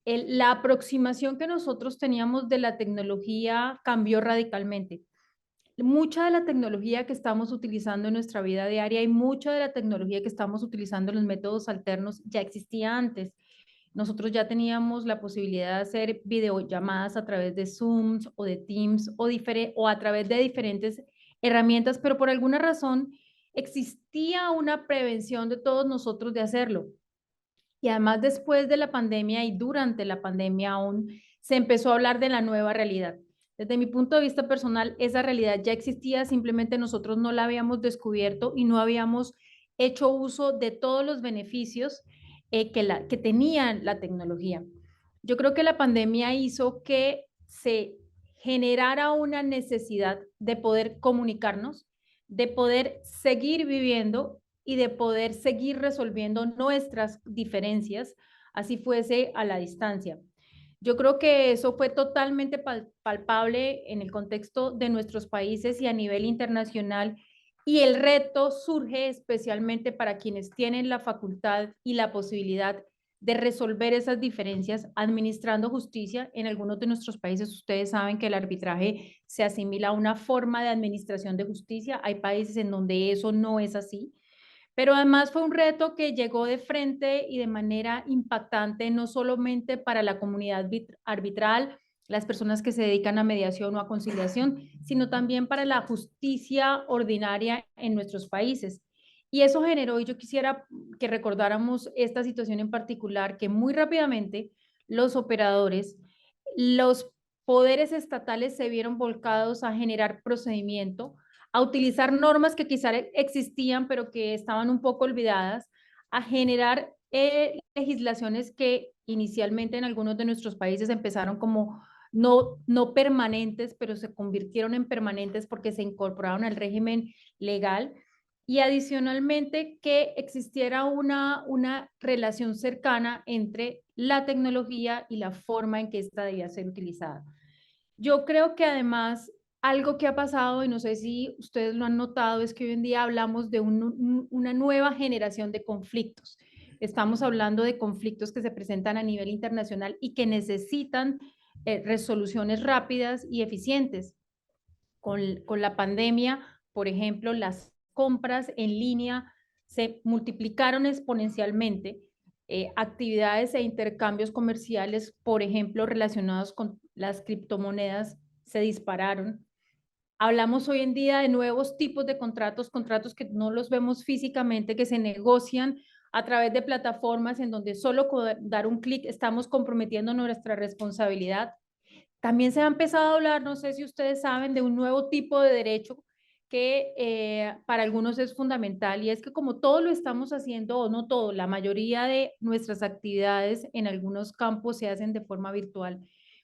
la aproximación que nosotros teníamos de la tecnología cambió radicalmente. Mucha de la tecnología que estamos utilizando en nuestra vida diaria y mucha de la tecnología que estamos utilizando en los métodos alternos ya existía antes. Nosotros ya teníamos la posibilidad de hacer videollamadas a través de Zooms o de Teams o a través de diferentes herramientas, pero por alguna razón existía una prevención de todos nosotros de hacerlo. Y además después de la pandemia y durante la pandemia aún se empezó a hablar de la nueva realidad. Desde mi punto de vista personal, esa realidad ya existía, simplemente nosotros no la habíamos descubierto y no habíamos hecho uso de todos los beneficios que tenía la tecnología. Yo creo que la pandemia hizo que se generara una necesidad de poder comunicarnos, de poder seguir viviendo y de poder seguir resolviendo nuestras diferencias, así fuese a la distancia. Yo creo que eso fue totalmente palpable en el contexto de nuestros países y a nivel internacional, y el reto surge especialmente para quienes tienen la facultad y la posibilidad de resolver esas diferencias administrando justicia. En algunos de nuestros países ustedes saben que el arbitraje se asimila a una forma de administración de justicia. Hay países en donde eso no es así. Pero además fue un reto que llegó de frente y de manera impactante, no solamente para la comunidad arbitral, las personas que se dedican a mediación o a conciliación, sino también para la justicia ordinaria en nuestros países. Y eso generó, y yo quisiera que recordáramos esta situación en particular, que muy rápidamente los operadores, los poderes estatales se vieron volcados a generar procedimiento, a utilizar normas que quizá existían, pero que estaban un poco olvidadas, a generar legislaciones que inicialmente en algunos de nuestros países empezaron como no permanentes, pero se convirtieron en permanentes porque se incorporaron al régimen legal. Y adicionalmente que existiera una relación cercana entre la tecnología y la forma en que ésta debía ser utilizada. Yo creo que además algo que ha pasado, y no sé si ustedes lo han notado, es que hoy en día hablamos de una nueva generación de conflictos. Estamos hablando de conflictos que se presentan a nivel internacional y que necesitan resoluciones rápidas y eficientes. Con la pandemia, por ejemplo, las compras en línea se multiplicaron exponencialmente. Actividades e intercambios comerciales, por ejemplo, relacionados con las criptomonedas, se dispararon. Hablamos hoy en día de nuevos tipos de contratos, contratos que no los vemos físicamente, que se negocian a través de plataformas en donde solo con dar un clic estamos comprometiendo nuestra responsabilidad. También se ha empezado a hablar, no sé si ustedes saben, de un nuevo tipo de derecho que para algunos es fundamental, y es que como todo lo estamos haciendo, o no todo, la mayoría de nuestras actividades en algunos campos se hacen de forma virtual.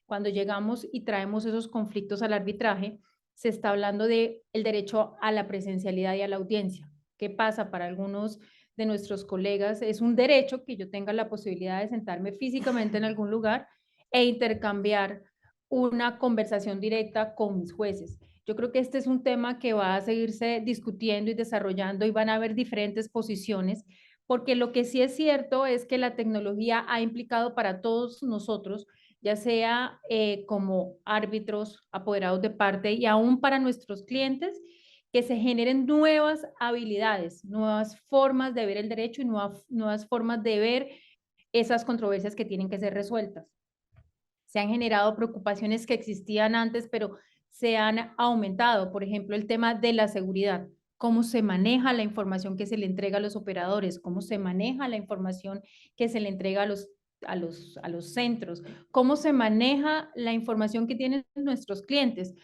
Cuando llegamos y traemos esos conflictos al arbitraje, se está hablando de el derecho a la presencialidad y a la audiencia. ¿Qué pasa para algunos de nuestros colegas? Es un derecho que yo tenga la posibilidad de sentarme físicamente en algún lugar e intercambiar una conversación directa con mis jueces. Yo creo que este es un tema que va a seguirse discutiendo y desarrollando, y van a haber diferentes posiciones, porque lo que sí es cierto es que la tecnología ha implicado para todos nosotros, ya sea como árbitros, apoderados de parte y aún para nuestros clientes, que se generen nuevas habilidades, nuevas formas de ver el derecho y nuevas formas de ver esas controversias que tienen que ser resueltas. Se han generado preocupaciones que existían antes, pero se han aumentado. Por ejemplo, el tema de la seguridad. cómo se maneja la información que se le entrega a los operadores, cómo se maneja la información que se le entrega a los centros, cómo se maneja la información que tienen nuestros clientes.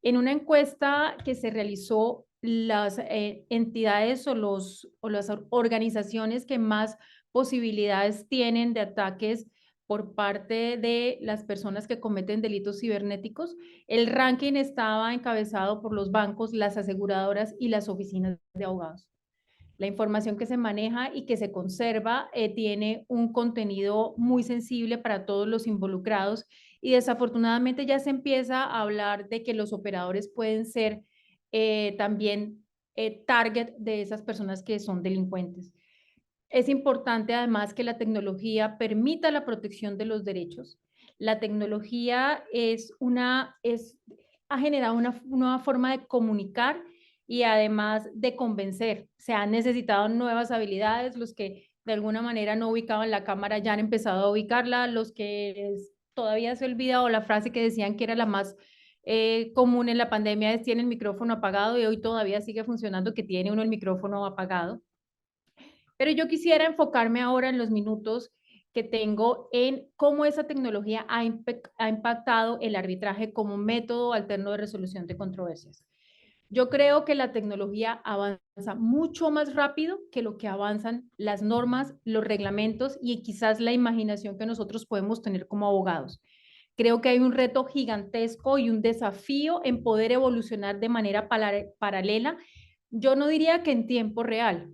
En una encuesta que se realizó, las entidades o las organizaciones que más posibilidades tienen de ataques por parte de las personas que cometen delitos cibernéticos, el ranking estaba encabezado por los bancos, las aseguradoras y las oficinas de abogados. La información que se maneja y que se conserva tiene un contenido muy sensible para todos los involucrados y desafortunadamente ya se empieza a hablar de que los operadores pueden ser también target de esas personas que son delincuentes. Es importante además que la tecnología permita la protección de los derechos. La tecnología ha generado una nueva forma de comunicar y además de convencer. Se han necesitado nuevas habilidades, los que de alguna manera no ubicaban la cámara ya han empezado a ubicarla, los que todavía se ha olvidado la frase que decían que era la más común en la pandemia es tiene el micrófono apagado y hoy todavía sigue funcionando que tiene uno el micrófono apagado. Pero yo quisiera enfocarme ahora en los minutos que tengo en cómo esa tecnología ha impactado el arbitraje como método alterno de resolución de controversias. Yo creo que la tecnología avanza mucho más rápido que lo que avanzan las normas, los reglamentos y quizás la imaginación que nosotros podemos tener como abogados. Creo que hay un reto gigantesco y un desafío en poder evolucionar de manera paralela. Yo no diría que en tiempo real,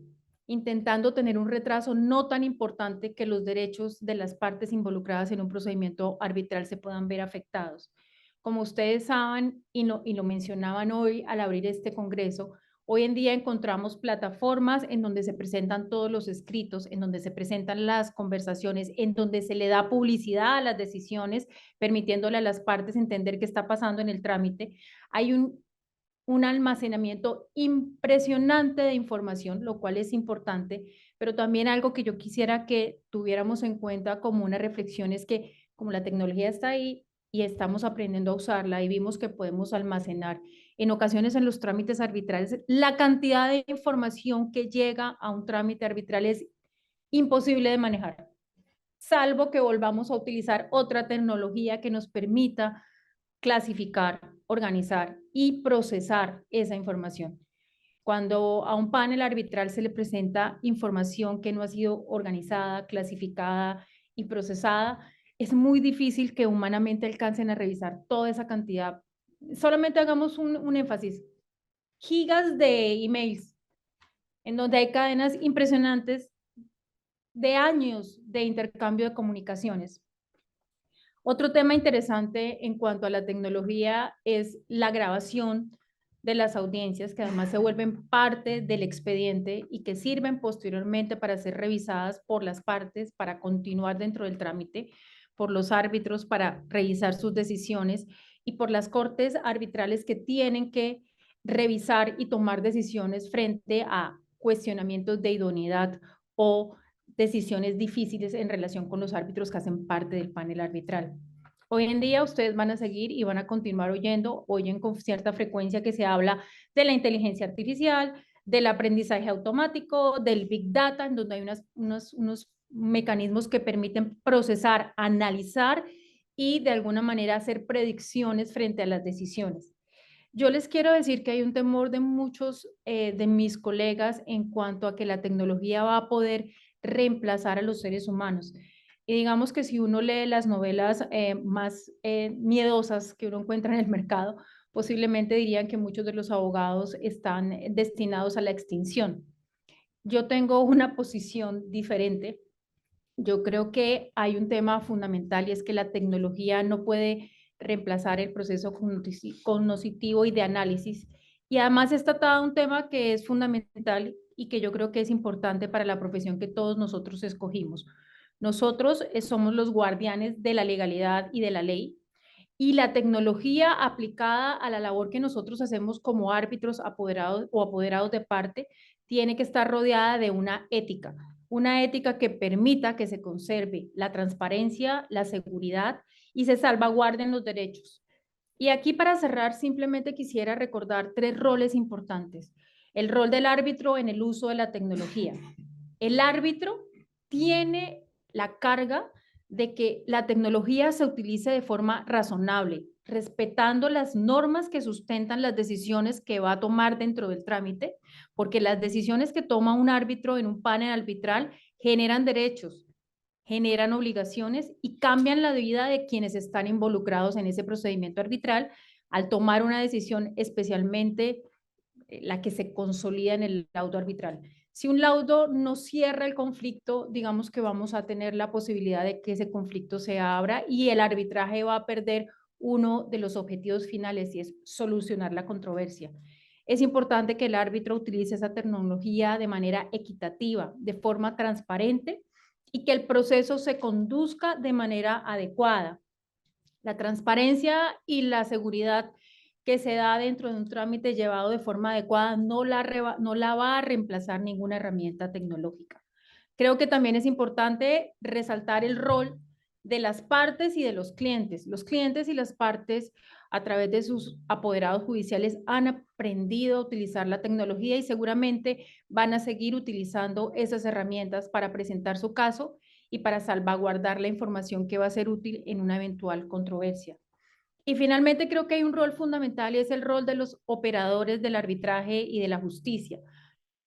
intentando tener un retraso no tan importante que los derechos de las partes involucradas en un procedimiento arbitral se puedan ver afectados. Como ustedes saben, y lo mencionaban hoy al abrir este congreso, hoy en día encontramos plataformas en donde se presentan todos los escritos, en donde se presentan las conversaciones, en donde se le da publicidad a las decisiones, permitiéndole a las partes entender qué está pasando en el trámite. Hay un almacenamiento impresionante de información, lo cual es importante, pero también algo que yo quisiera que tuviéramos en cuenta como una reflexión es que como la tecnología está ahí y estamos aprendiendo a usarla y vimos que podemos almacenar en ocasiones en los trámites arbitrales, la cantidad de información que llega a un trámite arbitral es imposible de manejar, salvo que volvamos a utilizar otra tecnología que nos permita clasificar, organizar y procesar esa información. Cuando a un panel arbitral se le presenta información que no ha sido organizada, clasificada y procesada, es muy difícil que humanamente alcancen a revisar toda esa cantidad. Solamente hagamos un énfasis. Gigas de emails, en donde hay cadenas impresionantes de años de intercambio de comunicaciones. Otro tema interesante en cuanto a la tecnología es la grabación de las audiencias, que además se vuelven parte del expediente y que sirven posteriormente para ser revisadas por las partes, para continuar dentro del trámite, por los árbitros para revisar sus decisiones y por las cortes arbitrales que tienen que revisar y tomar decisiones frente a cuestionamientos de idoneidad o decisiones difíciles en relación con los árbitros que hacen parte del panel arbitral. Hoy en día ustedes van a seguir y van a continuar oyen con cierta frecuencia que se habla de la inteligencia artificial, del aprendizaje automático, del Big Data, en donde hay unos mecanismos que permiten procesar, analizar y de alguna manera hacer predicciones frente a las decisiones. Yo les quiero decir que hay un temor de muchos de mis colegas en cuanto a que la tecnología va a poder reemplazar a los seres humanos. Y digamos que si uno lee las novelas más miedosas que uno encuentra en el mercado, posiblemente dirían que muchos de los abogados están destinados a la extinción. Yo tengo una posición diferente. Yo creo que hay un tema fundamental y es que la tecnología no puede reemplazar el proceso cognitivo y de análisis. Y además está atado a un tema que es fundamental y que yo creo que es importante para la profesión que todos nosotros escogimos. Nosotros somos los guardianes de la legalidad y de la ley, y la tecnología aplicada a la labor que nosotros hacemos como árbitros apoderados o apoderados de parte tiene que estar rodeada de una ética que permita que se conserve la transparencia, la seguridad y se salvaguarden los derechos. Y aquí para cerrar simplemente quisiera recordar 3 roles importantes. el rol del árbitro en el uso de la tecnología. El árbitro tiene la carga de que la tecnología se utilice de forma razonable, respetando las normas que sustentan las decisiones que va a tomar dentro del trámite, porque las decisiones que toma un árbitro en un panel arbitral generan derechos, generan obligaciones y cambian la vida de quienes están involucrados en ese procedimiento arbitral al tomar una decisión, especialmente la que se consolida en el laudo arbitral. Si un laudo no cierra el conflicto, digamos que vamos a tener la posibilidad de que ese conflicto se abra y el arbitraje va a perder uno de los objetivos finales, y es solucionar la controversia. Es importante que el árbitro utilice esa tecnología de manera equitativa, de forma transparente, y que el proceso se conduzca de manera adecuada. La transparencia y la seguridad que se da dentro de un trámite llevado de forma adecuada no la va a reemplazar ninguna herramienta tecnológica. Creo que también es importante resaltar el rol de las partes y de los clientes. Los clientes y las partes, a través de sus apoderados judiciales, han aprendido a utilizar la tecnología y seguramente van a seguir utilizando esas herramientas para presentar su caso y para salvaguardar la información que va a ser útil en una eventual controversia. Y finalmente creo que hay un rol fundamental, y es el rol de los operadores del arbitraje y de la justicia.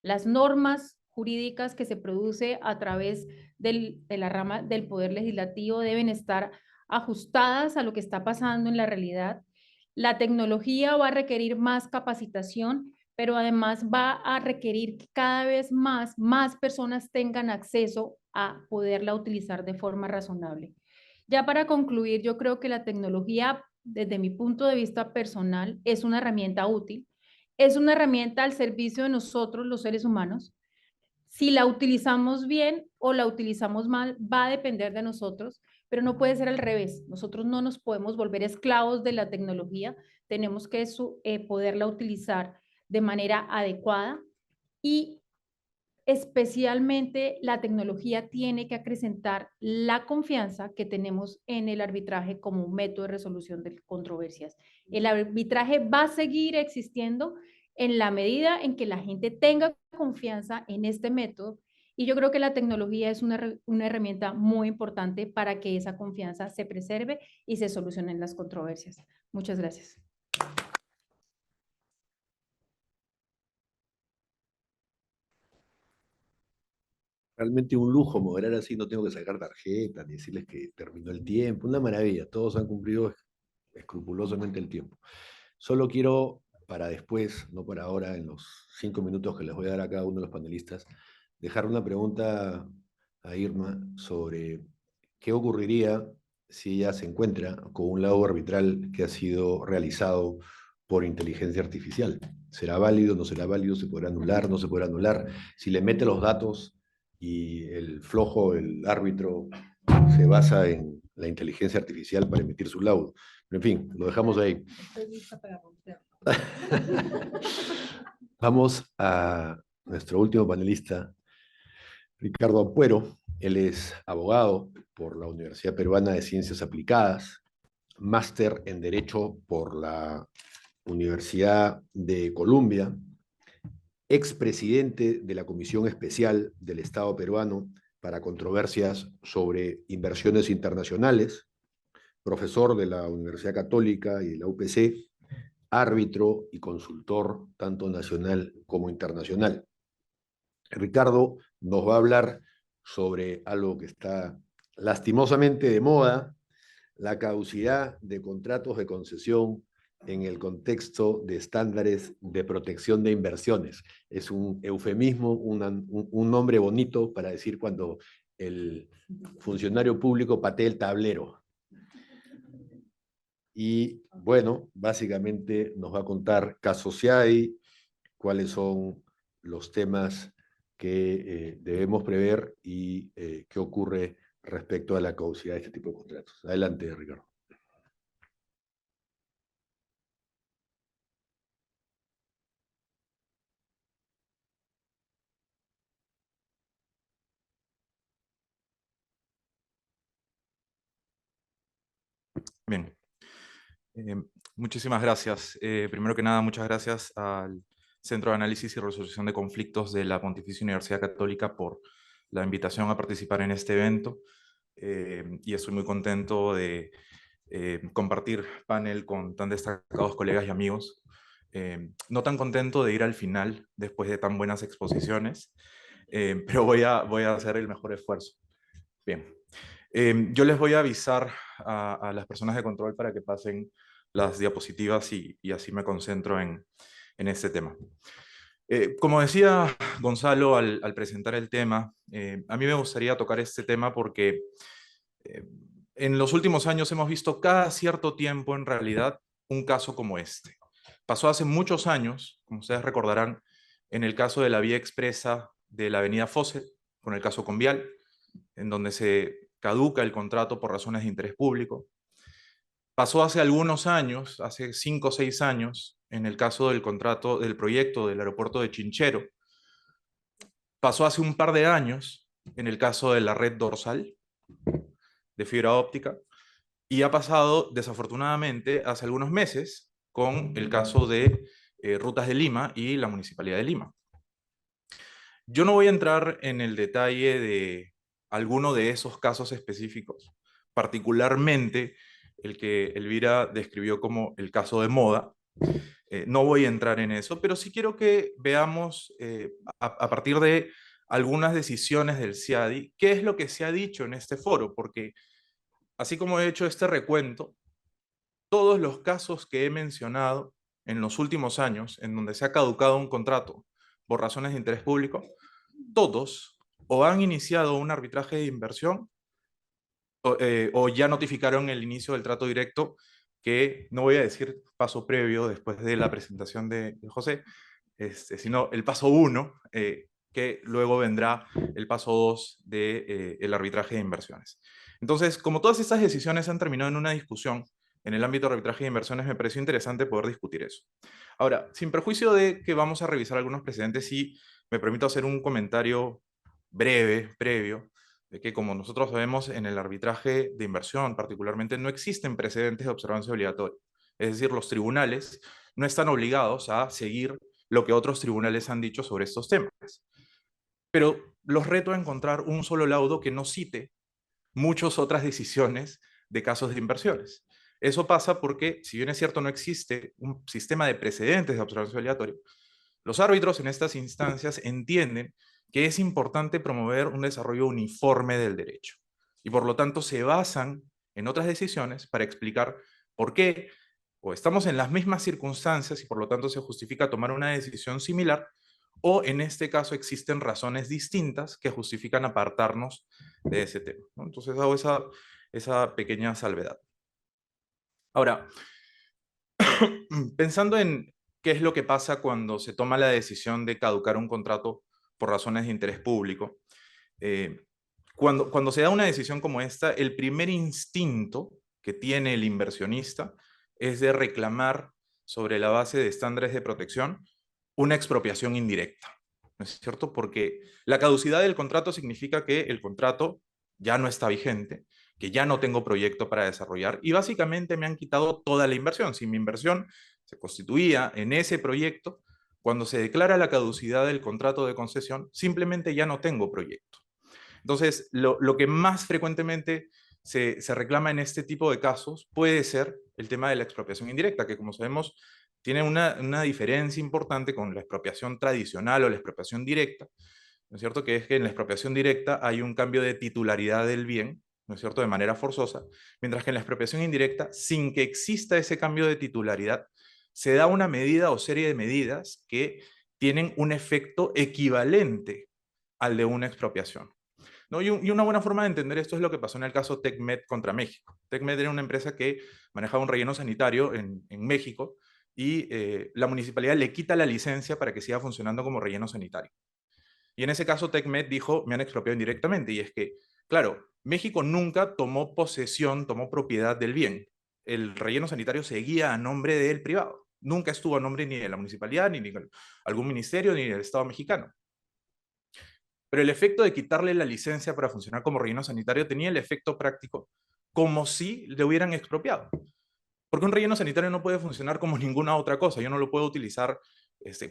Las normas jurídicas que se produce a través de la rama del Poder Legislativo deben estar ajustadas a lo que está pasando en la realidad. La tecnología va a requerir más capacitación, pero además va a requerir que cada vez más personas tengan acceso a poderla utilizar de forma razonable. Ya para concluir, yo creo que la tecnología, desde mi punto de vista personal, es una herramienta útil, es una herramienta al servicio de nosotros, los seres humanos. Si la utilizamos bien o la utilizamos mal, va a depender de nosotros, pero no puede ser al revés. Nosotros no nos podemos volver esclavos de la tecnología, tenemos que poderla utilizar de manera adecuada, y especialmente la tecnología tiene que acrecentar la confianza que tenemos en el arbitraje como un método de resolución de controversias. El arbitraje va a seguir existiendo en la medida en que la gente tenga confianza en este método, y yo creo que la tecnología es una herramienta muy importante para que esa confianza se preserve y se solucionen las controversias. Muchas gracias.
Realmente un lujo moderar así, no tengo que sacar tarjeta ni decirles que terminó el tiempo, una maravilla, todos han cumplido escrupulosamente el tiempo. Solo quiero, para después, no para ahora, en los 5 minutos que les voy a dar a cada uno de los panelistas, dejar una pregunta a Irma sobre qué ocurriría si ella se encuentra con un laudo arbitral que ha sido realizado por inteligencia artificial. ¿Será válido, no será válido? ¿Se podrá anular, no se podrá anular? Si le mete los datos y el flojo, el árbitro, se basa en la inteligencia artificial para emitir su laudo. Pero en fin, lo dejamos ahí.
Estoy lista para romper.
Vamos a nuestro último panelista, Ricardo Ampuero. Él es abogado por la Universidad Peruana de Ciencias Aplicadas, máster en Derecho por la Universidad de Columbia, expresidente de la Comisión Especial del Estado peruano para controversias sobre inversiones internacionales, profesor de la Universidad Católica y de la UPC, árbitro y consultor tanto nacional como internacional. Ricardo nos va a hablar sobre algo que está lastimosamente de moda, la caducidad de contratos de concesión en el contexto de estándares de protección de inversiones. Es un eufemismo, un nombre bonito para decir cuando el funcionario público patea el tablero. Y bueno, básicamente nos va a contar casos si hay, cuáles son los temas que debemos prever y qué ocurre respecto a la caducidad de este tipo de contratos. Adelante, Ricardo.
Bien, muchísimas gracias. Primero que nada, muchas gracias al Centro de Análisis y Resolución de Conflictos de la Pontificia Universidad Católica, por la invitación a participar en este evento. Y estoy muy contento de compartir panel con tan destacados colegas y amigos. No tan contento de ir al final después de tan buenas exposiciones, pero voy a hacer el mejor esfuerzo. Bien. Yo les voy a avisar a las personas de control para que pasen las diapositivas y así me concentro en este tema. Como decía Gonzalo al presentar el tema, a mí me gustaría tocar este tema porque en los últimos años hemos visto cada cierto tiempo, en realidad, un caso como este. Pasó hace muchos años, como ustedes recordarán, en el caso de la vía expresa de la avenida Fawcett, con el caso Convial, en donde se caduca el contrato por razones de interés público. Pasó hace algunos años, hace 5 o 6 años, en el caso del contrato del proyecto del aeropuerto de Chinchero. Pasó hace un par de años en el caso de la red dorsal de fibra óptica. Y ha pasado, desafortunadamente, hace algunos meses con el caso de Rutas de Lima y la Municipalidad de Lima. Yo no voy a entrar en el detalle de alguno de esos casos específicos, particularmente el que Elvira describió como el caso de Moda. No voy a entrar en eso, pero sí quiero que veamos a partir de algunas decisiones del CIADI, qué es lo que se ha dicho en este foro, porque así como he hecho este recuento, todos los casos que he mencionado en los últimos años, en donde se ha caducado un contrato por razones de interés público, todos o han iniciado un arbitraje de inversión o ya notificaron el inicio del trato directo, que no voy a decir paso previo después de la presentación de José, sino el paso 1, que luego vendrá el paso 2 del arbitraje de inversiones. Entonces, como todas estas decisiones han terminado en una discusión en el ámbito de arbitraje de inversiones, me pareció interesante poder discutir eso. Ahora, sin perjuicio de que vamos a revisar algunos precedentes, sí me permito hacer un comentario breve, previo, de que, como nosotros sabemos, en el arbitraje de inversión particularmente no existen precedentes de observancia obligatoria. Es decir, los tribunales no están obligados a seguir lo que otros tribunales han dicho sobre estos temas. Pero los reto a encontrar un solo laudo que no cite muchas otras decisiones de casos de inversiones. Eso pasa porque, si bien es cierto, no existe un sistema de precedentes de observancia obligatoria, los árbitros en estas instancias entienden que es importante promover un desarrollo uniforme del derecho y por lo tanto se basan en otras decisiones para explicar por qué o estamos en las mismas circunstancias y por lo tanto se justifica tomar una decisión similar, o en este caso existen razones distintas que justifican apartarnos de ese tema, ¿no? Entonces hago esa pequeña salvedad. Ahora, pensando en qué es lo que pasa cuando se toma la decisión de caducar un contrato por razones de interés público, cuando se da una decisión como esta, el primer instinto que tiene el inversionista es de reclamar, sobre la base de estándares de protección, una expropiación indirecta, ¿no es cierto? Porque la caducidad del contrato significa que el contrato ya no está vigente, que ya no tengo proyecto para desarrollar y básicamente me han quitado toda la inversión. Si mi inversión se constituía en ese proyecto, cuando se declara la caducidad del contrato de concesión, simplemente ya no tengo proyecto. Entonces, lo que más frecuentemente se reclama en este tipo de casos puede ser el tema de la expropiación indirecta, que, como sabemos, tiene una diferencia importante con la expropiación tradicional o la expropiación directa, ¿no es cierto? Que es que en la expropiación directa hay un cambio de titularidad del bien, ¿no es cierto?, de manera forzosa, mientras que en la expropiación indirecta, sin que exista ese cambio de titularidad, se da una medida o serie de medidas que tienen un efecto equivalente al de una expropiación, ¿no? Y una buena forma de entender esto es lo que pasó en el caso TecMed contra México. TecMed era una empresa que manejaba un relleno sanitario en México y la municipalidad le quita la licencia para que siga funcionando como relleno sanitario. Y en ese caso TecMed dijo, me han expropiado indirectamente, y es que, claro, México nunca tomó posesión, tomó propiedad del bien. El relleno sanitario seguía a nombre del privado. Nunca estuvo a nombre ni de la municipalidad, ni de algún ministerio, ni del Estado mexicano. Pero el efecto de quitarle la licencia para funcionar como relleno sanitario tenía el efecto práctico como si le hubieran expropiado. Porque un relleno sanitario no puede funcionar como ninguna otra cosa. Yo no lo puedo utilizar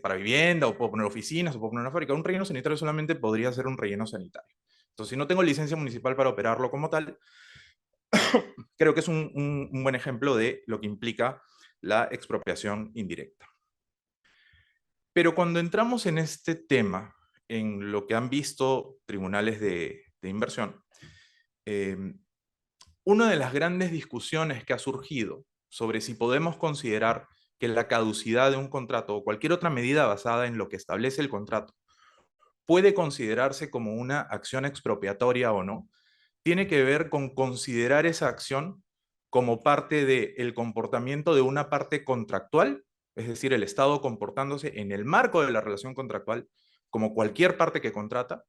para vivienda, o puedo poner oficinas, o puedo poner una fábrica. Un relleno sanitario solamente podría ser un relleno sanitario. Entonces, si no tengo licencia municipal para operarlo como tal, creo que es un buen ejemplo de lo que implica la expropiación indirecta. Pero cuando entramos en este tema, en lo que han visto tribunales de inversión, una de las grandes discusiones que ha surgido sobre si podemos considerar que la caducidad de un contrato o cualquier otra medida basada en lo que establece el contrato puede considerarse como una acción expropiatoria o no, tiene que ver con considerar esa acción como parte del comportamiento de una parte contractual, es decir, el Estado comportándose en el marco de la relación contractual como cualquier parte que contrata,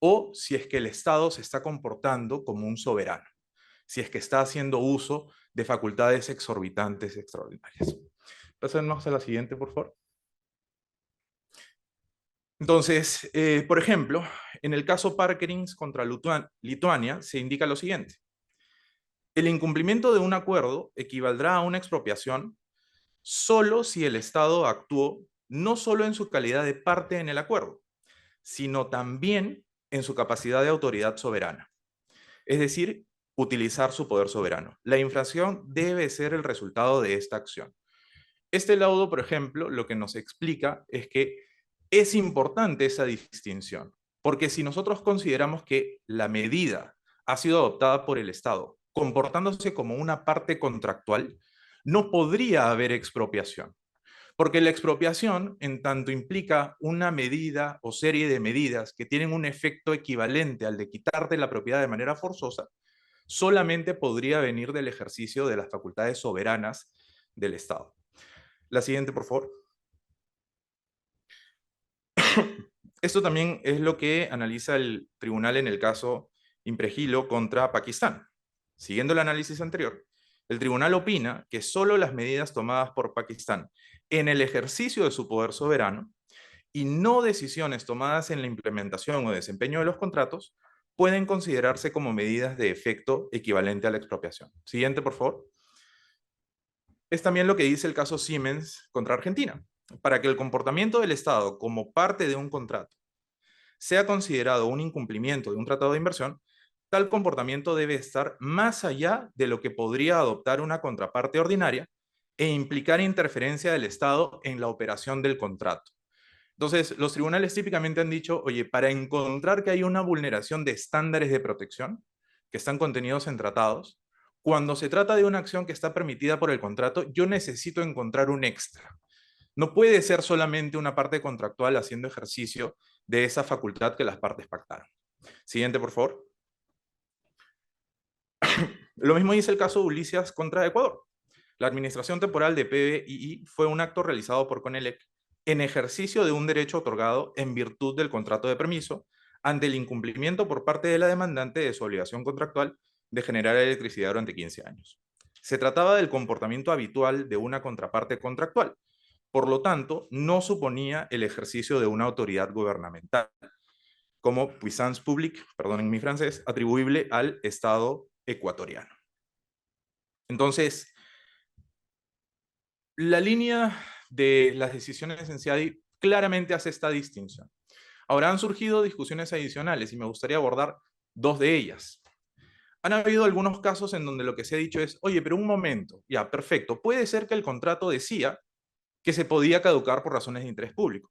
o si es que el Estado se está comportando como un soberano, si es que está haciendo uso de facultades exorbitantes extraordinarias. Pasemos a la siguiente, por favor. Entonces, por ejemplo, en el caso Parkerins contra Lituania se indica lo siguiente. El incumplimiento de un acuerdo equivaldrá a una expropiación solo si el Estado actuó no solo en su calidad de parte en el acuerdo, sino también en su capacidad de autoridad soberana. Es decir, utilizar su poder soberano. La infracción debe ser el resultado de esta acción. Este laudo, por ejemplo, lo que nos explica es que es importante esa distinción, porque si nosotros consideramos que la medida ha sido adoptada por el Estado, comportándose como una parte contractual, no podría haber expropiación, porque la expropiación, en tanto implica una medida o serie de medidas que tienen un efecto equivalente al de quitarte la propiedad de manera forzosa, solamente podría venir del ejercicio de las facultades soberanas del Estado. La siguiente, por favor. Esto también es lo que analiza el tribunal en el caso Impregilo contra Pakistán. Siguiendo el análisis anterior, el tribunal opina que solo las medidas tomadas por Pakistán en el ejercicio de su poder soberano y no decisiones tomadas en la implementación o desempeño de los contratos pueden considerarse como medidas de efecto equivalente a la expropiación. Siguiente, por favor. Es también lo que dice el caso Siemens contra Argentina. Para que el comportamiento del Estado como parte de un contrato sea considerado un incumplimiento de un tratado de inversión, tal comportamiento debe estar más allá de lo que podría adoptar una contraparte ordinaria e implicar interferencia del Estado en la operación del contrato. Entonces, los tribunales típicamente han dicho, oye, para encontrar que hay una vulneración de estándares de protección que están contenidos en tratados, cuando se trata de una acción que está permitida por el contrato, yo necesito encontrar un extra. No puede ser solamente una parte contractual haciendo ejercicio de esa facultad que las partes pactaron. Siguiente, por favor. Lo mismo dice el caso de Ulises contra Ecuador. La administración temporal de PBII fue un acto realizado por Conelec en ejercicio de un derecho otorgado en virtud del contrato de permiso ante el incumplimiento por parte de la demandante de su obligación contractual de generar electricidad durante 15 años. Se trataba del comportamiento habitual de una contraparte contractual. Por lo tanto, no suponía el ejercicio de una autoridad gubernamental, como puissance publique, perdonen mi francés, atribuible al Estado ecuatoriano. Entonces, la línea de las decisiones en CIADI claramente hace esta distinción. Ahora han surgido discusiones adicionales y me gustaría abordar dos de ellas. Han habido algunos casos en donde lo que se ha dicho es, oye, pero un momento, ya, perfecto, puede ser que el contrato decía que se podía caducar por razones de interés público.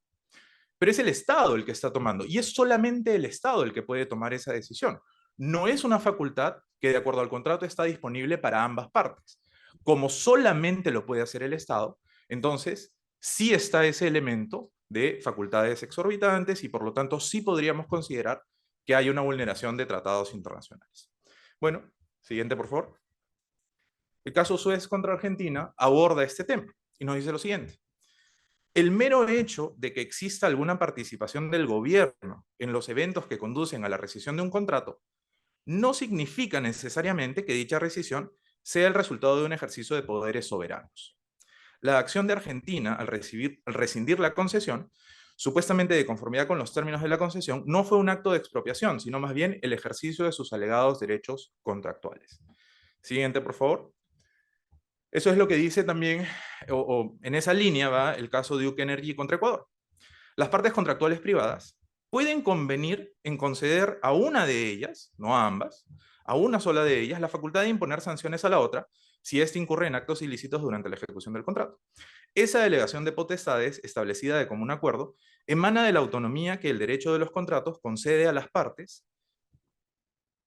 Pero es el Estado el que está tomando, y es solamente el Estado el que puede tomar esa decisión. No es una facultad que de acuerdo al contrato está disponible para ambas partes. Como solamente lo puede hacer el Estado, entonces sí está ese elemento de facultades exorbitantes y por lo tanto sí podríamos considerar que hay una vulneración de tratados internacionales. Bueno, siguiente por favor. El caso Suez contra Argentina aborda este tema y nos dice lo siguiente. El mero hecho de que exista alguna participación del gobierno en los eventos que conducen a la rescisión de un contrato no significa necesariamente que dicha rescisión sea el resultado de un ejercicio de poderes soberanos. La acción de Argentina al rescindir la concesión, supuestamente de conformidad con los términos de la concesión, no fue un acto de expropiación, sino más bien el ejercicio de sus alegados derechos contractuales. Siguiente, por favor. Eso es lo que dice también, o en esa línea va el caso de Duke Energy contra Ecuador. Las partes contractuales privadas pueden convenir en conceder a una de ellas, no a ambas, a una sola de ellas, la facultad de imponer sanciones a la otra si éste incurre en actos ilícitos durante la ejecución del contrato. Esa delegación de potestades, establecida de común acuerdo, emana de la autonomía que el derecho de los contratos concede a las partes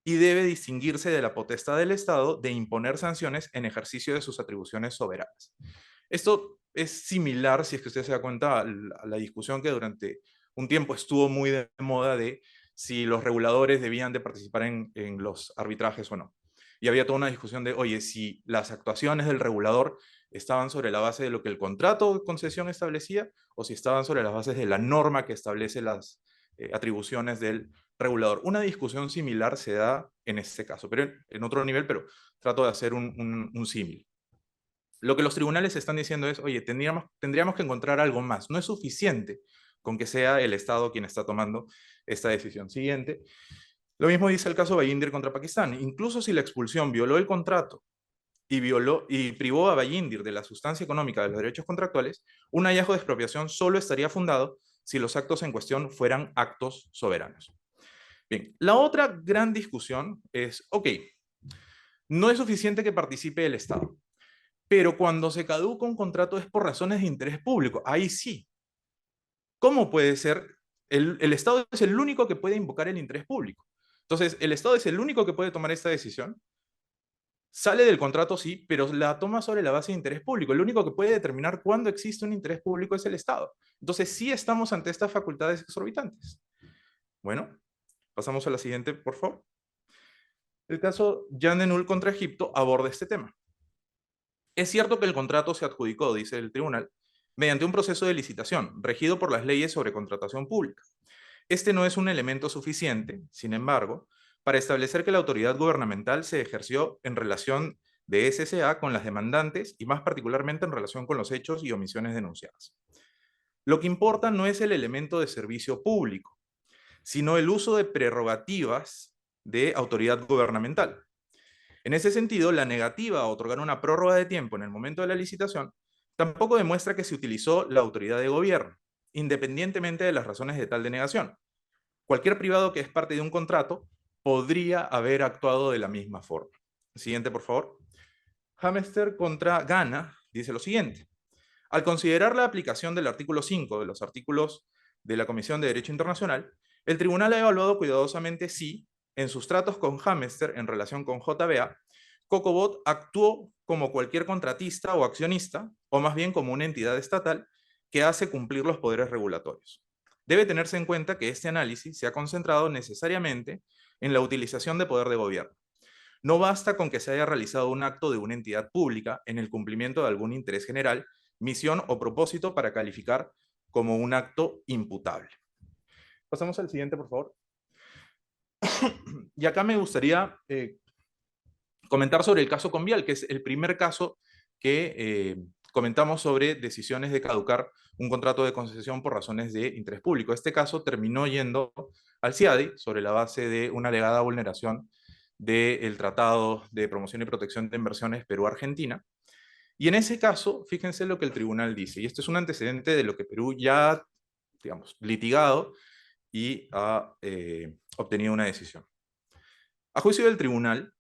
y debe distinguirse de la potestad del Estado de imponer sanciones en ejercicio de sus atribuciones soberanas. Esto es similar, si es que usted se da cuenta, a la discusión que durante un tiempo estuvo muy de moda de si los reguladores debían de participar en los arbitrajes o no. Y había toda una discusión de, oye, si las actuaciones del regulador estaban sobre la base de lo que el contrato de concesión establecía o si estaban sobre las bases de la norma que establece las atribuciones del regulador. Una discusión similar se da en este caso, pero en otro nivel, pero trato de hacer un símil. Lo que los tribunales están diciendo es, oye, tendríamos que encontrar algo más. No es suficiente con que sea el Estado quien está tomando esta decisión. Siguiente. Lo mismo dice el caso Bayindir contra Pakistán. Incluso si la expulsión violó el contrato y privó a Bayindir de la sustancia económica de los derechos contractuales, un hallazgo de expropiación solo estaría fundado si los actos en cuestión fueran actos soberanos. Bien, la otra gran discusión es, ok, no es suficiente que participe el Estado, pero cuando se caduca un contrato es por razones de interés público. Ahí sí. ¿Cómo puede ser? El Estado es el único que puede invocar el interés público. Entonces, el Estado es el único que puede tomar esta decisión. Sale del contrato, sí, pero la toma sobre la base de interés público. El único que puede determinar cuándo existe un interés público es el Estado. Entonces, sí estamos ante estas facultades exorbitantes. Bueno, pasamos a la siguiente, por favor. El caso Jan de Null contra Egipto aborda este tema. Es cierto que el contrato se adjudicó, dice el tribunal, mediante un proceso de licitación, regido por las leyes sobre contratación pública. Este no es un elemento suficiente, sin embargo, para establecer que la autoridad gubernamental se ejerció en relación de SSA con las demandantes y más particularmente en relación con los hechos y omisiones denunciadas. Lo que importa no es el elemento de servicio público, sino el uso de prerrogativas de autoridad gubernamental. En ese sentido, la negativa a otorgar una prórroga de tiempo en el momento de la licitación tampoco demuestra que se utilizó la autoridad de gobierno, independientemente de las razones de tal denegación. Cualquier privado que es parte de un contrato podría haber actuado de la misma forma. Siguiente, por favor. Hamester contra Ghana dice lo siguiente. Al considerar la aplicación del artículo 5 de los artículos de la Comisión de Derecho Internacional, el tribunal ha evaluado cuidadosamente si, en sus tratos con Hamester en relación con JBA, Cocobot actuó como cualquier contratista o accionista, o más bien como una entidad estatal que hace cumplir los poderes regulatorios. Debe tenerse en cuenta que este análisis se ha concentrado necesariamente en la utilización de poder de gobierno. No basta con que se haya realizado un acto de una entidad pública en el cumplimiento de algún interés general, misión o propósito para calificar como un acto imputable. Pasamos al siguiente, por favor. Y acá me gustaría comentar sobre el caso Convial, que es el primer caso que comentamos sobre decisiones de caducar un contrato de concesión por razones de interés público. Este caso terminó yendo al CIADI sobre la base de una alegada vulneración del Tratado de Promoción y Protección de Inversiones Perú-Argentina. Y en ese caso, fíjense lo que el tribunal dice, y esto es un antecedente de lo que Perú ya ha, digamos, litigado y ha obtenido una decisión. A juicio del tribunal,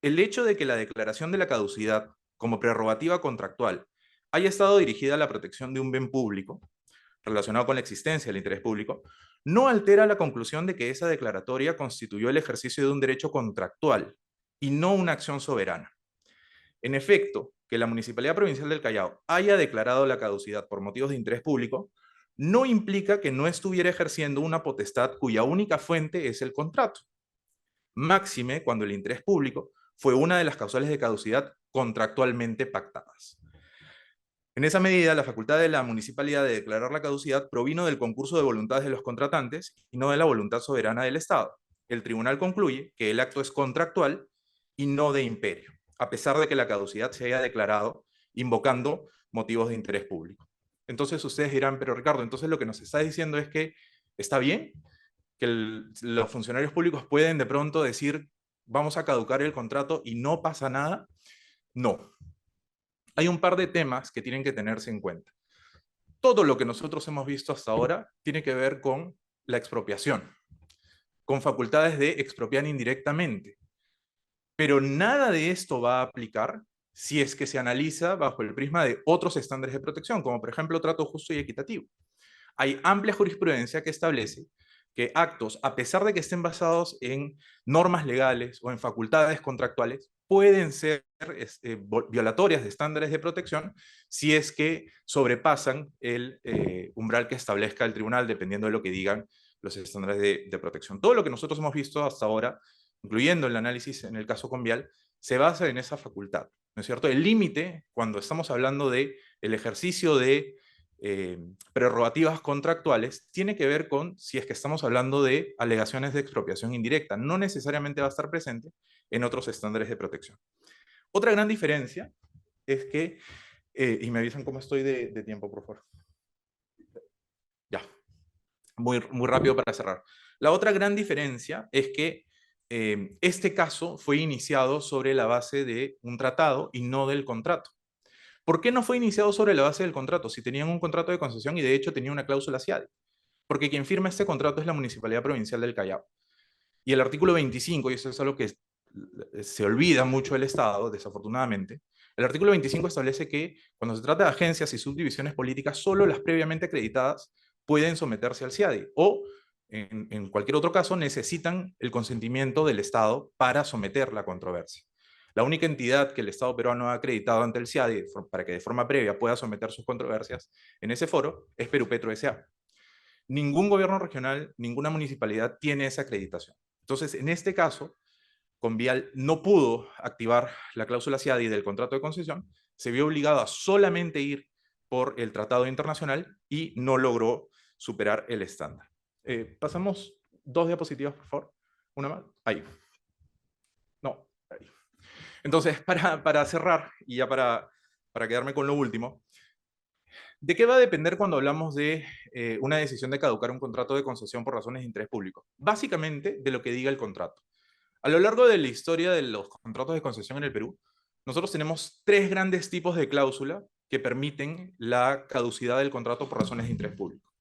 el hecho de que la declaración de la caducidad como prerrogativa contractual haya estado dirigida a la protección de un bien público, relacionado con la existencia del interés público, no altera la conclusión de que esa declaratoria constituyó el ejercicio de un derecho contractual y no una acción soberana. En efecto, que la Municipalidad Provincial del Callao haya declarado la caducidad por motivos de interés público no implica que no estuviera ejerciendo una potestad cuya única fuente es el contrato. Máxime cuando el interés público fue una de las causales de caducidad contractualmente pactadas. En esa medida, la facultad de la municipalidad de declarar la caducidad provino del concurso de voluntades de los contratantes y no de la voluntad soberana del Estado. El tribunal concluye que el acto es contractual y no de imperio, a pesar de que la caducidad se haya declarado invocando motivos de interés público. Entonces ustedes dirán, pero Ricardo, entonces lo que nos está diciendo es que está bien, que los funcionarios públicos pueden de pronto decir, vamos a caducar el contrato y no pasa nada. No. hay un par de temas que tienen que tenerse en cuenta. Todo lo que nosotros hemos visto hasta ahora tiene que ver con la expropiación, con facultades de expropiar indirectamente. Pero nada de esto va a aplicar si es que se analiza bajo el prisma de otros estándares de protección, como por ejemplo trato justo y equitativo. Hay amplia jurisprudencia que establece que actos, a pesar de que estén basados en normas legales o en facultades contractuales, pueden ser violatorias de estándares de protección si es que sobrepasan el umbral que establezca el tribunal, dependiendo de lo que digan los estándares de protección. Todo lo que nosotros hemos visto hasta ahora, incluyendo el análisis en el caso Convial, se basa en esa facultad, ¿no es cierto? El límite, cuando estamos hablando de el ejercicio de prerrogativas contractuales, tiene que ver con si es que estamos hablando de alegaciones de expropiación indirecta. No necesariamente va a estar presente en otros estándares de protección. Otra gran diferencia es que, y me avisan cómo estoy de tiempo, por favor. Ya, muy rápido para cerrar. La otra gran diferencia es que este caso fue iniciado sobre la base de un tratado y no del contrato. ¿Por qué no fue iniciado sobre la base del contrato? Si tenían un contrato de concesión y de hecho tenía una cláusula CIADE. Porque quien firma este contrato es la Municipalidad Provincial del Callao. Y el artículo 25, y eso es algo que se olvida mucho el Estado, desafortunadamente, el artículo 25 establece que cuando se trata de agencias y subdivisiones políticas, solo las previamente acreditadas pueden someterse al CIADE o en cualquier otro caso necesitan el consentimiento del Estado para someter la controversia. La única entidad que el Estado peruano ha acreditado ante el CIADE para que de forma previa pueda someter sus controversias en ese foro es Perupetro S.A. Ningún gobierno regional, ninguna municipalidad tiene esa acreditación. Entonces, en este caso, Convial no pudo activar la cláusula CIADI del contrato de concesión, se vio obligado a solamente ir por el tratado internacional y no logró superar el estándar. Pasamos 2 diapositivas, por favor. Una más. Ahí. No, ahí. Entonces, para cerrar y ya para quedarme con lo último, ¿de qué va a depender cuando hablamos de una decisión de caducar un contrato de concesión por razones de interés público? Básicamente, de lo que diga el contrato. A lo largo de la historia de los contratos de concesión en el Perú, nosotros tenemos 3 grandes tipos de cláusula que permiten la caducidad del contrato por razones de interés público.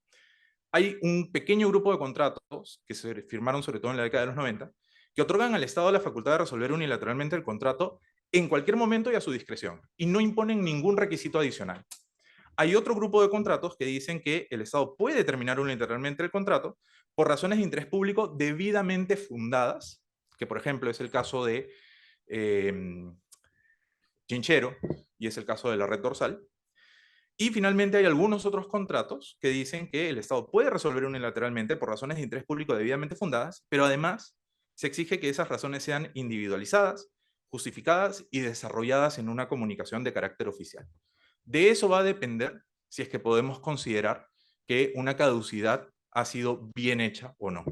Hay un pequeño grupo de contratos que se firmaron sobre todo en la década de los 90, que otorgan al Estado la facultad de resolver unilateralmente el contrato en cualquier momento y a su discreción, y no imponen ningún requisito adicional. Hay otro grupo de contratos que dicen que el Estado puede terminar unilateralmente el contrato por razones de interés público debidamente fundadas, que por ejemplo es el caso de Chinchero y es el caso de la red dorsal. Y finalmente hay algunos otros contratos que dicen que el Estado puede resolver unilateralmente por razones de interés público debidamente fundadas, pero además se exige que esas razones sean individualizadas, justificadas y desarrolladas en una comunicación de carácter oficial. De eso va a depender si es que podemos considerar que una caducidad ha sido bien hecha o no.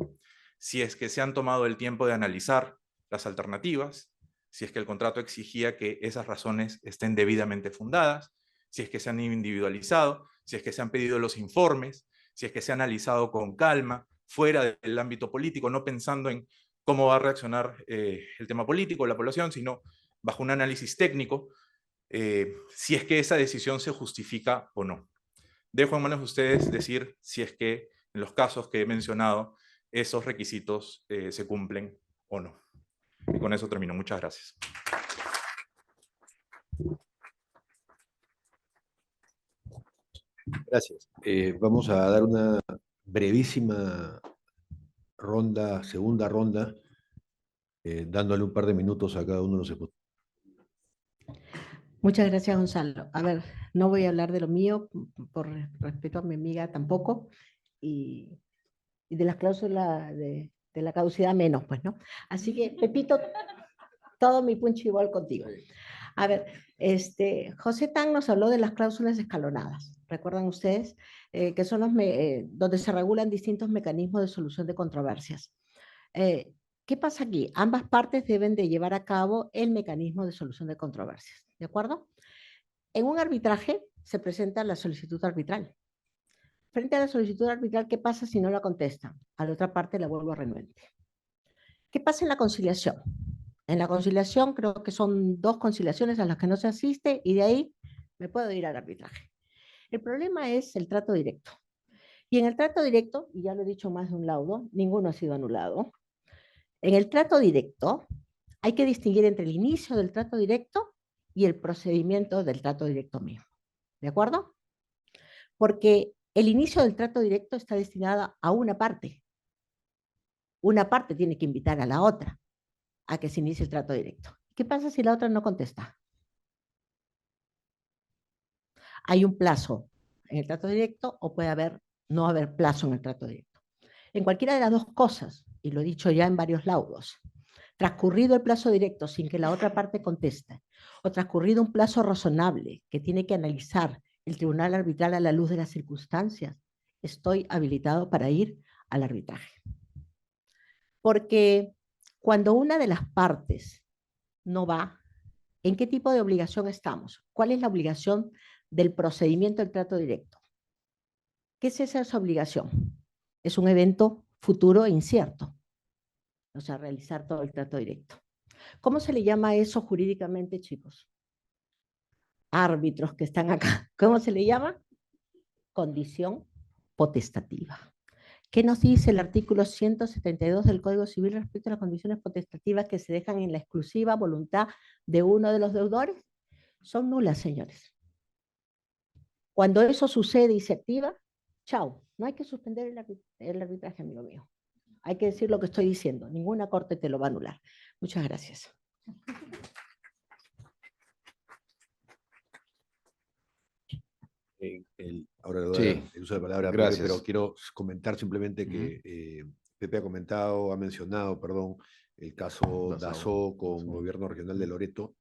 Si es que se han tomado el tiempo de analizar las alternativas, si es que el contrato exigía que esas razones estén debidamente fundadas, si es que se han individualizado, si es que se han pedido los informes, si es que se ha analizado con calma, fuera del ámbito político, no pensando en cómo va a reaccionar el tema político, la población, sino bajo un análisis técnico, si es que esa decisión se justifica o no. Dejo en manos de ustedes decir si es que en los casos que he mencionado esos requisitos se cumplen o no. Y con eso termino. Muchas gracias.
Gracias. Vamos a dar una brevísima ronda, segunda ronda, dándole un par de minutos a cada uno de los expositores.
Muchas gracias, Gonzalo. A ver, no voy a hablar de lo mío, por respeto a mi amiga tampoco, y de las cláusulas de la caducidad menos, pues, ¿no? Así que, Pepito, todo mi punch igual contigo. A ver, José Tan nos habló de las cláusulas escalonadas. ¿Recuerdan ustedes? Que son donde se regulan distintos mecanismos de solución de controversias. ¿Qué pasa aquí? Ambas partes deben de llevar a cabo el mecanismo de solución de controversias, ¿de acuerdo? En un arbitraje se presenta la solicitud arbitral. Frente a la solicitud arbitral, ¿qué pasa si no la contestan? A la otra parte la vuelvo a renuente. ¿Qué pasa en la conciliación? En la conciliación creo que son 2 conciliaciones a las que no se asiste y de ahí me puedo ir al arbitraje. El problema es el trato directo. Y en el trato directo, y ya lo he dicho más de un laudo, ninguno ha sido anulado. En el trato directo hay que distinguir entre el inicio del trato directo y el procedimiento del trato directo mismo. ¿De acuerdo? Porque el inicio del trato directo está destinado a una parte. Una parte tiene que invitar a la otra a que se inicie el trato directo. ¿Qué pasa si la otra no contesta? Hay un plazo en el trato directo o puede no haber plazo en el trato directo. En cualquiera de las dos cosas, y lo he dicho ya en varios laudos, transcurrido el plazo directo sin que la otra parte conteste, o transcurrido un plazo razonable que tiene que analizar el tribunal arbitral a la luz de las circunstancias, estoy habilitado para ir al arbitraje. Porque cuando una de las partes no va, ¿en qué tipo de obligación estamos? ¿Cuál es la obligación del procedimiento del trato directo? ¿Qué es esa obligación? Es un evento futuro e incierto. O sea, realizar todo el trato directo. ¿Cómo se le llama eso jurídicamente, chicos? Árbitros que están acá. ¿Cómo se le llama? Condición potestativa. ¿Qué nos dice el artículo 172 del Código Civil respecto a las condiciones potestativas que se dejan en la exclusiva voluntad de uno de los deudores? Son nulas, señores. Cuando eso sucede y se activa, chao, no hay que suspender el arbitraje, amigo mío. Hay que decir lo que estoy diciendo. Ninguna corte te lo va a anular. Muchas gracias.
Ahora le doy
Sí,
el uso de la palabra a Pepe,
gracias.
pero quiero comentar simplemente que Pepe ha mencionado, perdón, el caso Dassault con Gobierno Regional de Loreto,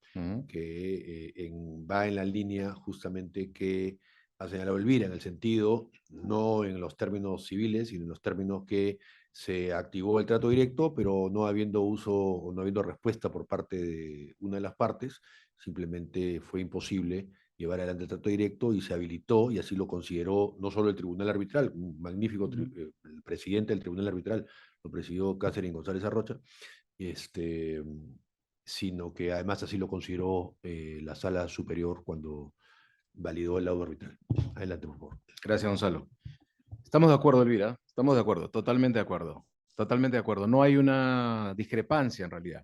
que va en la línea justamente que ha señalado Elvira, en el sentido, no en los términos civiles, sino en los términos que se activó el trato directo, pero no habiendo uso o no habiendo respuesta por parte de una de las partes, simplemente fue imposible llevar adelante el trato directo y se habilitó, y así lo consideró no solo el Tribunal Arbitral, un magnífico el presidente del Tribunal Arbitral, lo presidió Catherine González Arrocha, sino que además así lo consideró la Sala Superior cuando validó el laudo arbitral. Adelante, por favor.
Gracias, Gonzalo. Estamos de acuerdo, Elvira, estamos de acuerdo, totalmente de acuerdo. Totalmente de acuerdo. No hay una discrepancia en realidad.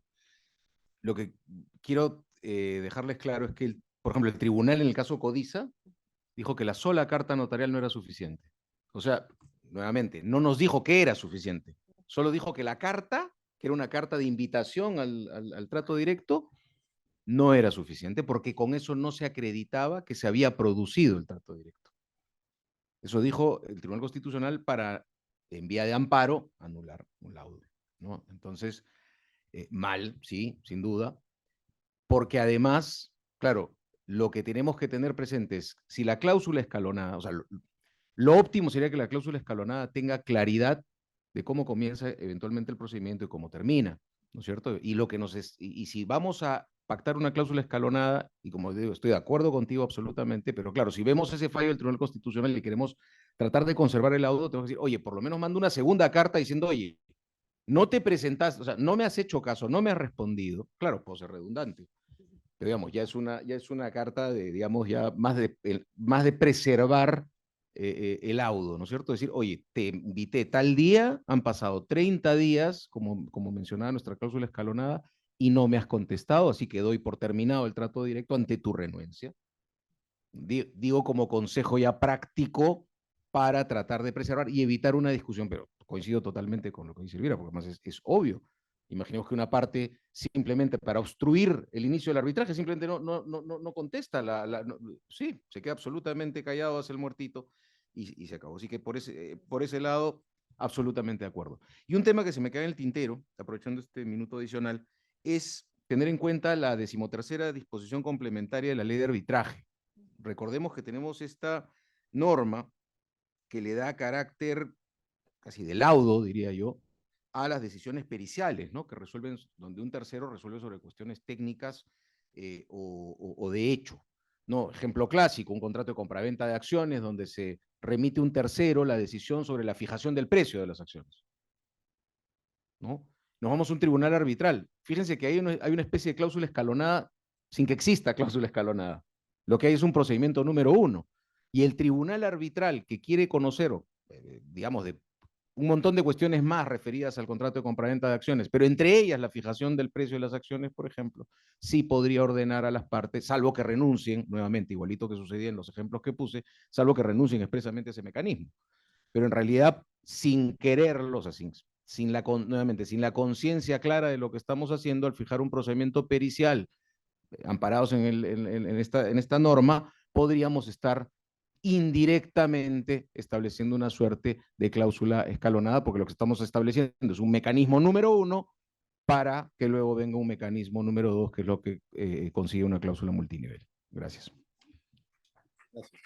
Lo que quiero dejarles claro es que, por ejemplo, el tribunal en el caso Codiza dijo que la sola carta notarial no era suficiente. O sea, nuevamente, no nos dijo que era suficiente. Solo dijo que la carta, que era una carta de invitación al trato directo, no era suficiente porque con eso no se acreditaba que se había producido el trato directo. Eso dijo el Tribunal Constitucional para, en vía de amparo, anular un laudo, ¿no? Entonces, mal, sí, sin duda, porque además, claro, lo que tenemos que tener presente es, si la cláusula escalonada, o sea, lo óptimo sería que la cláusula escalonada tenga claridad de cómo comienza eventualmente el procedimiento y cómo termina, ¿no es cierto? Y, y si vamos a pactar una cláusula escalonada, y como digo, estoy de acuerdo contigo absolutamente, pero claro, si vemos ese fallo del Tribunal Constitucional y queremos tratar de conservar el laudo, tenemos que decir, oye, por lo menos manda una segunda carta diciendo, oye, no te presentaste, o sea, no me has hecho caso, no me has respondido. Claro, puedo ser redundante, pero digamos, ya es una carta de, digamos, ya más de preservar el laudo, ¿no es cierto? Decir, oye, te invité tal día, han pasado 30 días, como mencionaba nuestra cláusula escalonada, y no me has contestado, así que doy por terminado el trato directo ante tu renuencia. Digo como consejo ya práctico para tratar de preservar y evitar una discusión, pero coincido totalmente con lo que dice Elvira, porque además es obvio. Imaginemos que una parte simplemente para obstruir el inicio del arbitraje simplemente no contesta. Sí, se queda absolutamente callado, hace el muertito y se acabó. Así que por ese lado, absolutamente de acuerdo. Y un tema que se me queda en el tintero, aprovechando este minuto adicional, es tener en cuenta la 13ª disposición complementaria de la ley de arbitraje. Recordemos que tenemos esta norma que le da carácter casi de laudo, diría yo, a las decisiones periciales, ¿no? Que resuelven, donde un tercero resuelve sobre cuestiones técnicas o de hecho. ¿No? Ejemplo clásico, un contrato de compraventa de acciones donde se remite un tercero la decisión sobre la fijación del precio de las acciones. ¿No? Nos vamos a un tribunal arbitral. Fíjense que hay una especie de cláusula escalonada sin que exista cláusula escalonada. Lo que hay es un procedimiento número 1. Y el tribunal arbitral que quiere conocer, digamos, de un montón de cuestiones más referidas al contrato de compraventa de acciones, pero entre ellas la fijación del precio de las acciones, por ejemplo, sí podría ordenar a las partes, salvo que renuncien, nuevamente, igualito que sucedía en los ejemplos que puse, salvo que renuncien expresamente a ese mecanismo. Pero en realidad, sin quererlo, o sea, nuevamente, sin la conciencia clara de lo que estamos haciendo, al fijar un procedimiento pericial amparados en esta norma, podríamos estar indirectamente estableciendo una suerte de cláusula escalonada, porque lo que estamos estableciendo es un mecanismo número 1 para que luego venga un mecanismo número 2, que es lo que consigue una cláusula multinivel. Gracias.
Gracias.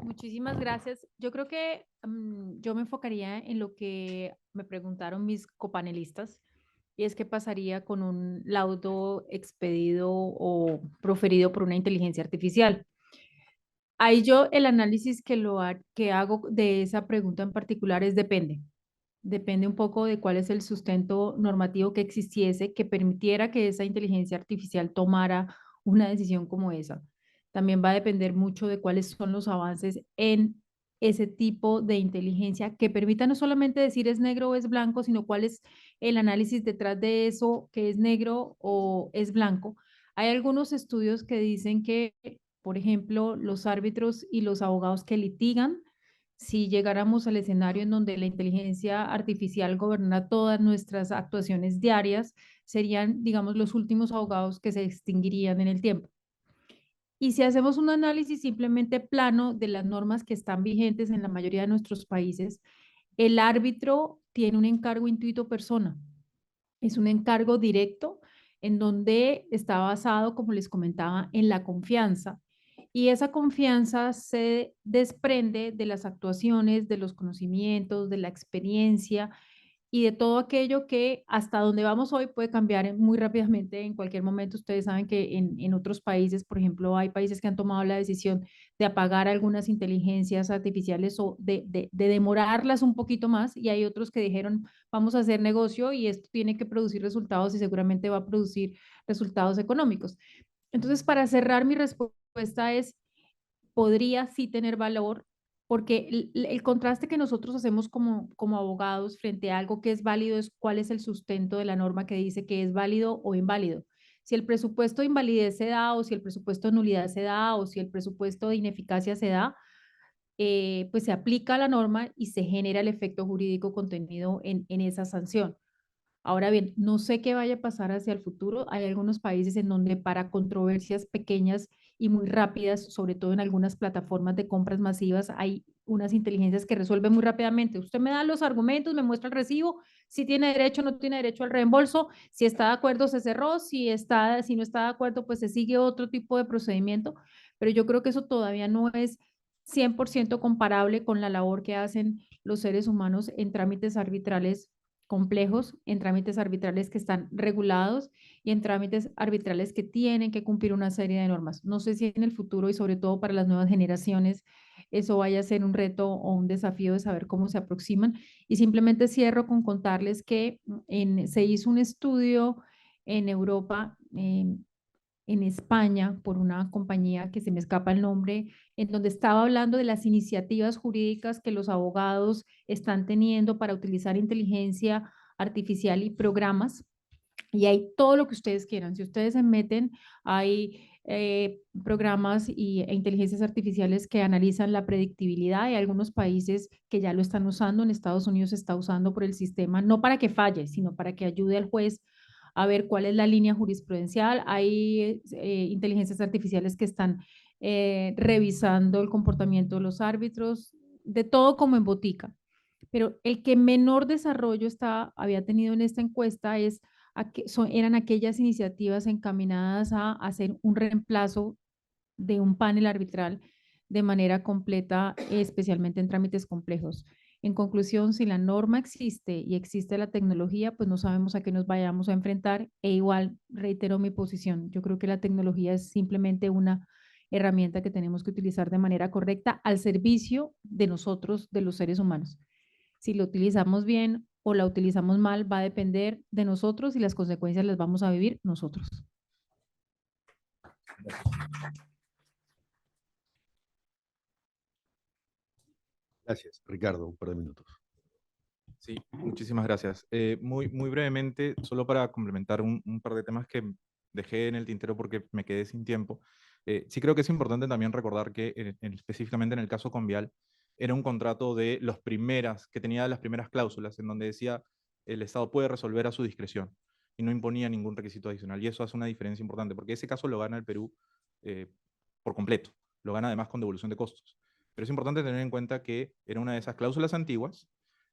Muchísimas gracias. Yo creo que yo me enfocaría en lo que me preguntaron mis copanelistas, y es qué pasaría con un laudo expedido o proferido por una inteligencia artificial. Ahí yo el análisis que hago de esa pregunta en particular es depende. Depende un poco de cuál es el sustento normativo que existiese que permitiera que esa inteligencia artificial tomara una decisión como esa. También va a depender mucho de cuáles son los avances en ese tipo de inteligencia que permita no solamente decir es negro o es blanco, sino cuál es el análisis detrás de eso, que es negro o es blanco. Hay algunos estudios que dicen que, por ejemplo, los árbitros y los abogados que litigan, si llegáramos al escenario en donde la inteligencia artificial gobernara todas nuestras actuaciones diarias, serían, digamos, los últimos abogados que se extinguirían en el tiempo. Y si hacemos un análisis simplemente plano de las normas que están vigentes en la mayoría de nuestros países, el árbitro tiene un encargo intuito persona. Es un encargo directo en donde está basado, como les comentaba, en la confianza. Y esa confianza se desprende de las actuaciones, de los conocimientos, de la experiencia y de todo aquello que hasta donde vamos hoy puede cambiar muy rápidamente en cualquier momento. Ustedes saben que en otros países, por ejemplo, hay países que han tomado la decisión de apagar algunas inteligencias artificiales o de demorarlas un poquito más, y hay otros que dijeron, vamos a hacer negocio y esto tiene que producir resultados y seguramente va a producir resultados económicos. Entonces, para cerrar, mi respuesta es, podría sí tener valor, porque el contraste que nosotros hacemos como abogados frente a algo que es válido es cuál es el sustento de la norma que dice que es válido o inválido. Si el presupuesto de invalidez se da, o si el presupuesto de nulidad se da, o si el presupuesto de ineficacia se da, pues se aplica la norma y se genera el efecto jurídico contenido en esa sanción. Ahora bien, no sé qué vaya a pasar hacia el futuro. Hay algunos países en donde para controversias pequeñas y muy rápidas, sobre todo en algunas plataformas de compras masivas, hay unas inteligencias que resuelven muy rápidamente. Usted me da los argumentos, me muestra el recibo, si tiene derecho o no tiene derecho al reembolso, si está de acuerdo se cerró, si no está de acuerdo pues se sigue otro tipo de procedimiento, pero yo creo que eso todavía no es 100% comparable con la labor que hacen los seres humanos en trámites arbitrales complejos, en trámites arbitrales que están regulados y en trámites arbitrales que tienen que cumplir una serie de normas. No sé si en el futuro y sobre todo para las nuevas generaciones eso vaya a ser un reto o un desafío de saber cómo se aproximan. Y simplemente cierro con contarles que se hizo un estudio en Europa, en España, por una compañía que se me escapa el nombre, en donde estaba hablando de las iniciativas jurídicas que los abogados están teniendo para utilizar inteligencia artificial y programas. Y hay todo lo que ustedes quieran. Si ustedes se meten, hay programas e inteligencias artificiales que analizan la predictibilidad. Hay algunos países que ya lo están usando. En Estados Unidos se está usando por el sistema, no para que falle, sino para que ayude al juez a ver cuál es la línea jurisprudencial. Hay inteligencias artificiales que están revisando el comportamiento de los árbitros, de todo como en botica. Pero el que menor desarrollo había tenido en esta encuesta eran aquellas iniciativas encaminadas a hacer un reemplazo de un panel arbitral de manera completa, especialmente en trámites complejos. En conclusión, si la norma existe y existe la tecnología, pues no sabemos a qué nos vayamos a enfrentar, e igual reitero mi posición. Yo creo que la tecnología es simplemente una herramienta que tenemos que utilizar de manera correcta al servicio de nosotros, de los seres humanos. Si lo utilizamos bien, o la utilizamos mal va a depender de nosotros y las consecuencias las vamos a vivir nosotros.
Gracias. Ricardo, un par de minutos.
Sí, muchísimas gracias. Muy brevemente, solo para complementar un par de temas que dejé en el tintero porque me quedé sin tiempo. Sí creo que es importante también recordar que específicamente en el caso Convial, era un contrato de los primeras, que tenía las primeras cláusulas, en donde decía el Estado puede resolver a su discreción y no imponía ningún requisito adicional. Y eso hace una diferencia importante, porque ese caso lo gana el Perú por completo. Lo gana además con devolución de costos. Pero es importante tener en cuenta que era una de esas cláusulas antiguas,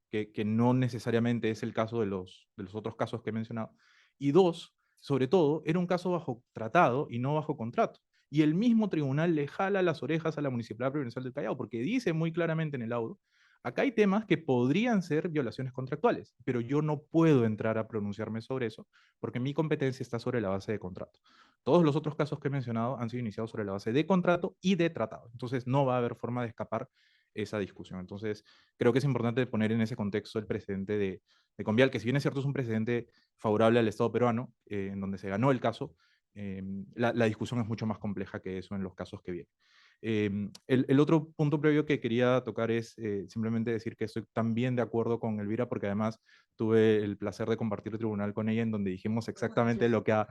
que no necesariamente es el caso de los otros casos que he mencionado. Y dos, sobre todo, era un caso bajo tratado y no bajo contrato. Y el mismo tribunal le jala las orejas a la Municipalidad Provincial del Callao, porque dice muy claramente en el laudo, acá hay temas que podrían ser violaciones contractuales, pero yo no puedo entrar a pronunciarme sobre eso, porque mi competencia está sobre la base de contrato. Todos los otros casos que he mencionado han sido iniciados sobre la base de contrato y de tratado. Entonces no va a haber forma de escapar esa discusión. Entonces, creo que es importante poner en ese contexto el precedente de Convial, que si bien es cierto es un precedente favorable al Estado peruano, en donde se ganó el caso, la discusión es mucho más compleja que eso en los casos que vienen. El otro punto previo que quería tocar es simplemente decir que estoy también de acuerdo con Elvira, porque además tuve el placer de compartir tribunal con ella, en donde dijimos exactamente lo que ha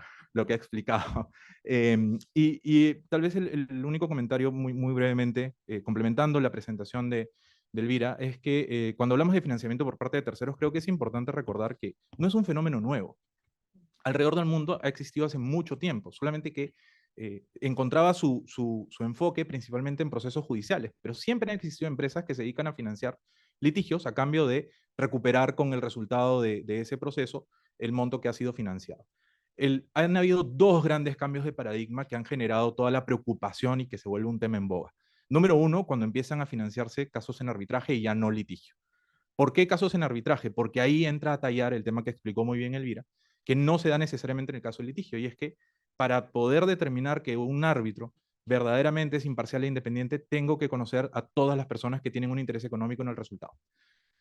explicado. Y tal vez el único comentario muy brevemente, complementando la presentación de Elvira, es que cuando hablamos de financiamiento por parte de terceros, creo que es importante recordar que no es un fenómeno nuevo. Alrededor del mundo ha existido hace mucho tiempo, solamente que encontraba su enfoque principalmente en procesos judiciales, pero siempre han existido empresas que se dedican a financiar litigios a cambio de recuperar con el resultado de ese proceso el monto que ha sido financiado. Han habido dos grandes cambios de paradigma que han generado toda la preocupación y que se vuelve un tema en boga. Número uno, cuando empiezan a financiarse casos en arbitraje y ya no litigio. ¿Por qué casos en arbitraje? Porque ahí entra a tallar el tema que explicó muy bien Elvira, que no se da necesariamente en el caso del litigio, y es que para poder determinar que un árbitro verdaderamente es imparcial e independiente, tengo que conocer a todas las personas que tienen un interés económico en el resultado.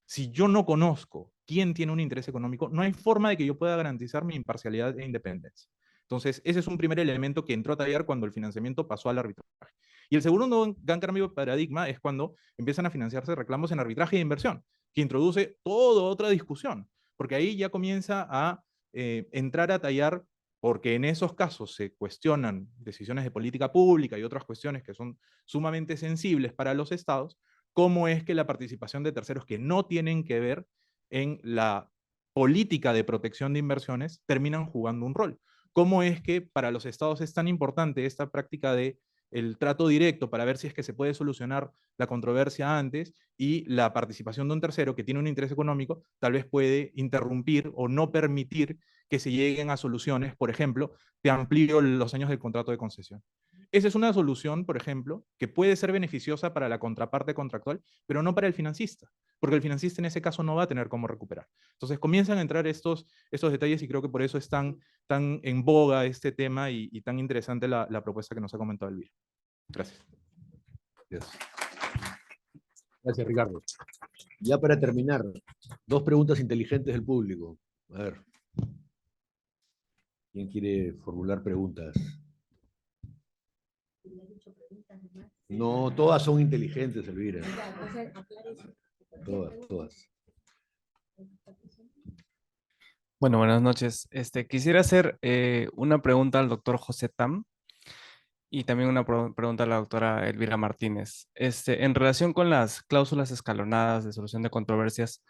Si yo no conozco quién tiene un interés económico, no hay forma de que yo pueda garantizar mi imparcialidad e independencia. Entonces, ese es un primer elemento que entró a tallar cuando el financiamiento pasó al arbitraje. Y el segundo gran cambio de paradigma es cuando empiezan a financiarse reclamos en arbitraje de inversión, que introduce toda otra discusión, porque ahí ya comienza a entrar a tallar, porque en esos casos se cuestionan decisiones de política pública y otras cuestiones que son sumamente sensibles para los estados, cómo es que la participación de terceros que no tienen que ver en la política de protección de inversiones terminan jugando un rol. ¿Cómo es que para los estados es tan importante esta práctica de el trato directo para ver si es que se puede solucionar la controversia antes, y la participación de un tercero que tiene un interés económico tal vez puede interrumpir o no permitir que se lleguen a soluciones? Por ejemplo, te amplío los años del contrato de concesión. Esa es una solución, por ejemplo, que puede ser beneficiosa para la contraparte contractual, pero no para el financista, porque el financista en ese caso no va a tener cómo recuperar. Entonces comienzan a entrar estos detalles, y creo que por eso es tan en boga este tema y tan interesante la propuesta que nos ha comentado Elvira. Gracias.
Gracias. Gracias, Ricardo. Ya para terminar, dos preguntas inteligentes del público. A ver. ¿Quién quiere formular preguntas? No, todas son inteligentes, Elvira. Todas.
Bueno, buenas noches. Quisiera hacer una pregunta al doctor José Tam y también una pregunta a la doctora Elvira Martínez. En relación con las cláusulas escalonadas de solución de controversias,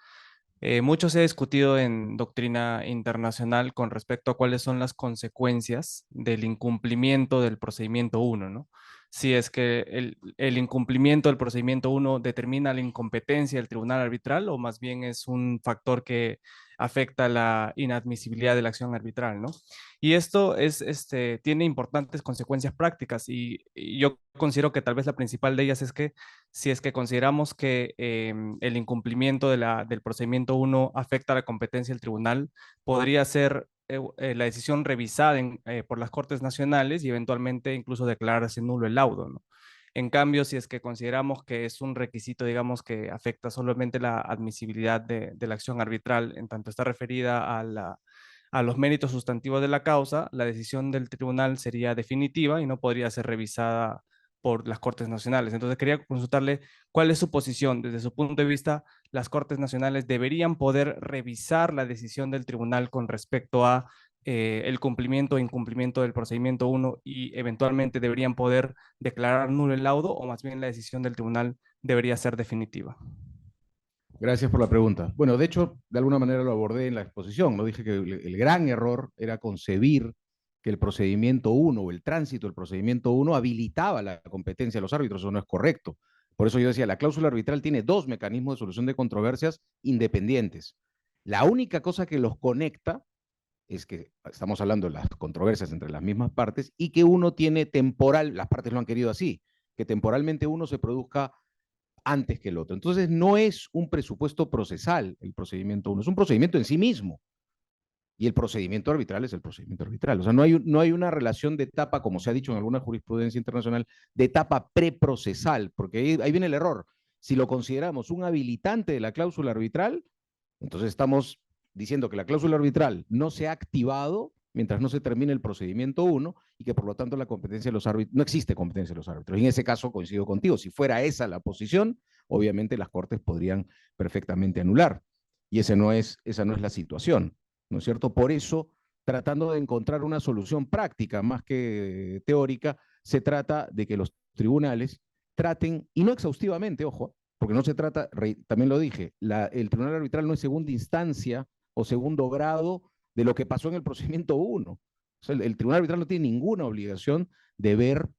mucho se ha discutido en doctrina internacional con respecto a cuáles son las consecuencias del incumplimiento del procedimiento 1, ¿no? Si es que el incumplimiento del procedimiento 1 determina la incompetencia del tribunal arbitral, o más bien es un factor que afecta la inadmisibilidad de la acción arbitral, ¿no? Y esto tiene importantes consecuencias prácticas, y yo considero que tal vez la principal de ellas es que si es que consideramos que el incumplimiento del procedimiento 1 afecta a la competencia del tribunal, podría ser la decisión revisada por las Cortes Nacionales y eventualmente incluso declararse nulo el laudo, ¿no? En cambio, si es que consideramos que es un requisito, digamos, que afecta solamente la admisibilidad de la acción arbitral, en tanto está referida a los méritos sustantivos de la causa, la decisión del tribunal sería definitiva y no podría ser revisada por las Cortes Nacionales. Entonces quería consultarle cuál es su posición. Desde su punto de vista, las Cortes Nacionales deberían poder revisar la decisión del tribunal con respecto a el cumplimiento o incumplimiento del procedimiento 1 y eventualmente deberían poder declarar nulo el laudo, o más bien la decisión del tribunal debería ser definitiva.
Gracias por la pregunta. Bueno, de hecho, de alguna manera lo abordé en la exposición. No dije que el gran error era concebir que el procedimiento 1 o el tránsito del procedimiento 1 habilitaba la competencia de los árbitros. Eso no es correcto. Por eso yo decía, la cláusula arbitral tiene dos mecanismos de solución de controversias independientes. La única cosa que los conecta es que estamos hablando de las controversias entre las mismas partes y que uno tiene temporal, las partes lo han querido así, que temporalmente uno se produzca antes que el otro. Entonces no es un presupuesto procesal el procedimiento 1, es un procedimiento en sí mismo. Y el procedimiento arbitral es el procedimiento arbitral. O sea, no hay una relación de etapa, como se ha dicho en alguna jurisprudencia internacional, de etapa preprocesal, porque ahí viene el error. Si lo consideramos un habilitante de la cláusula arbitral, entonces estamos diciendo que la cláusula arbitral no se ha activado mientras no se termine el procedimiento 1 y que por lo tanto la competencia de los árbitros, no existe competencia de los árbitros. Y en ese caso coincido contigo, si fuera esa la posición, obviamente las Cortes podrían perfectamente anular. Y esa no es la situación, ¿no es cierto? Por eso, tratando de encontrar una solución práctica más que teórica, se trata de que los tribunales traten, y no exhaustivamente, ojo, porque no se trata, también lo dije, el tribunal arbitral no es segunda instancia o segundo grado de lo que pasó en el procedimiento 1. O sea, el tribunal arbitral no tiene ninguna obligación de ver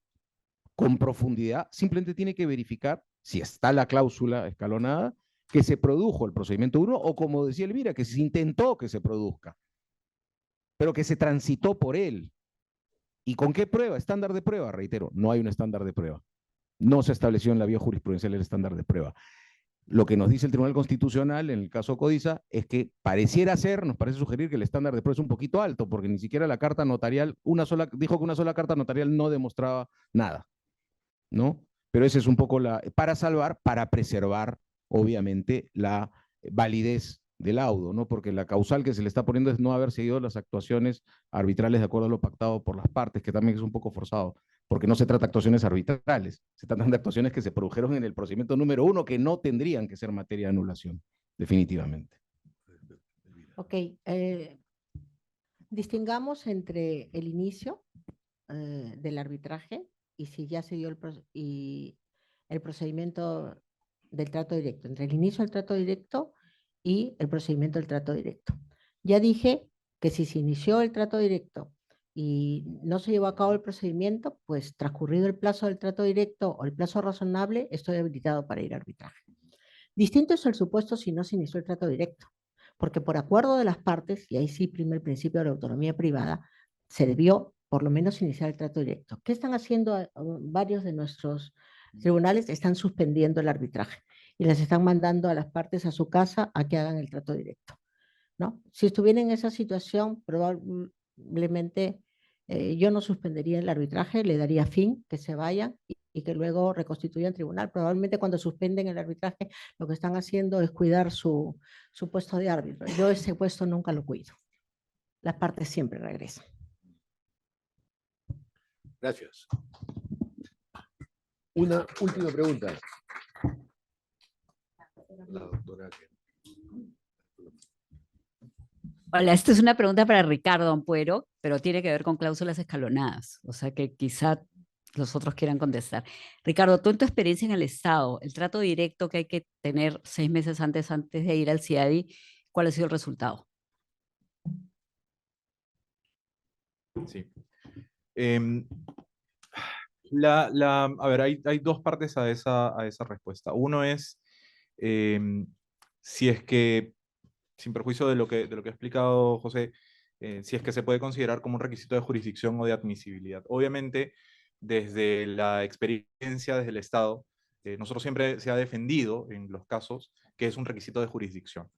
con profundidad, simplemente tiene que verificar si está la cláusula escalonada, que se produjo el procedimiento 1 o como decía Elvira, que se intentó que se produzca, pero que se transitó por él. ¿Y con qué prueba? Estándar de prueba, reitero, no hay un estándar de prueba. No se estableció en la vía jurisprudencial el estándar de prueba. Lo que nos dice el Tribunal Constitucional en el caso Codiza es que pareciera ser, nos parece sugerir que el estándar de prueba es un poquito alto, porque ni siquiera la carta notarial, dijo que una sola carta notarial no demostraba nada, ¿no? Pero esa es un poco para preservar, obviamente, la validez del laudo, ¿no? Porque la causal que se le está poniendo es no haber seguido las actuaciones arbitrales de acuerdo a lo pactado por las partes, que también es un poco forzado, porque no se trata de actuaciones arbitrales, se tratan de actuaciones que se produjeron en el procedimiento número 1, que no tendrían que ser materia de anulación, definitivamente.
Ok, distingamos entre el inicio del arbitraje y si ya se dio el procedimiento del trato directo, entre el inicio del trato directo y el procedimiento del trato directo. Ya dije que si se inició el trato directo y no se llevó a cabo el procedimiento, pues transcurrido el plazo del trato directo o el plazo razonable, estoy habilitado para ir a arbitraje. Distinto es el supuesto si no se inició el trato directo, porque por acuerdo de las partes, y ahí sí prima el principio de la autonomía privada, se debió por lo menos iniciar el trato directo. ¿Qué están haciendo varios de nuestros tribunales? Están suspendiendo el arbitraje y les están mandando a las partes a su casa a que hagan el trato directo, ¿no? Si estuviera en esa situación, probablemente yo no suspendería el arbitraje, le daría fin, que se vayan y que luego reconstituyan tribunal. Probablemente cuando suspenden el arbitraje lo que están haciendo es cuidar su puesto de árbitro. Yo ese puesto nunca lo cuido. Las partes siempre regresan.
Gracias. Una última pregunta. La doctora.
Hola, esta es una pregunta para Ricardo Ampuero, pero tiene que ver con cláusulas escalonadas, o sea que quizá los otros quieran contestar. Ricardo, tú en tu experiencia en el Estado, el trato directo que hay que tener 6 meses antes de ir al CIADI, ¿cuál ha sido el resultado?
Sí. A ver, hay dos partes a esa respuesta. Uno es si es que, sin perjuicio de lo que ha explicado José, si es que se puede considerar como un requisito de jurisdicción o de admisibilidad. Obviamente, desde la experiencia, desde el Estado, nosotros siempre se ha defendido en los casos que es un requisito de jurisdicción.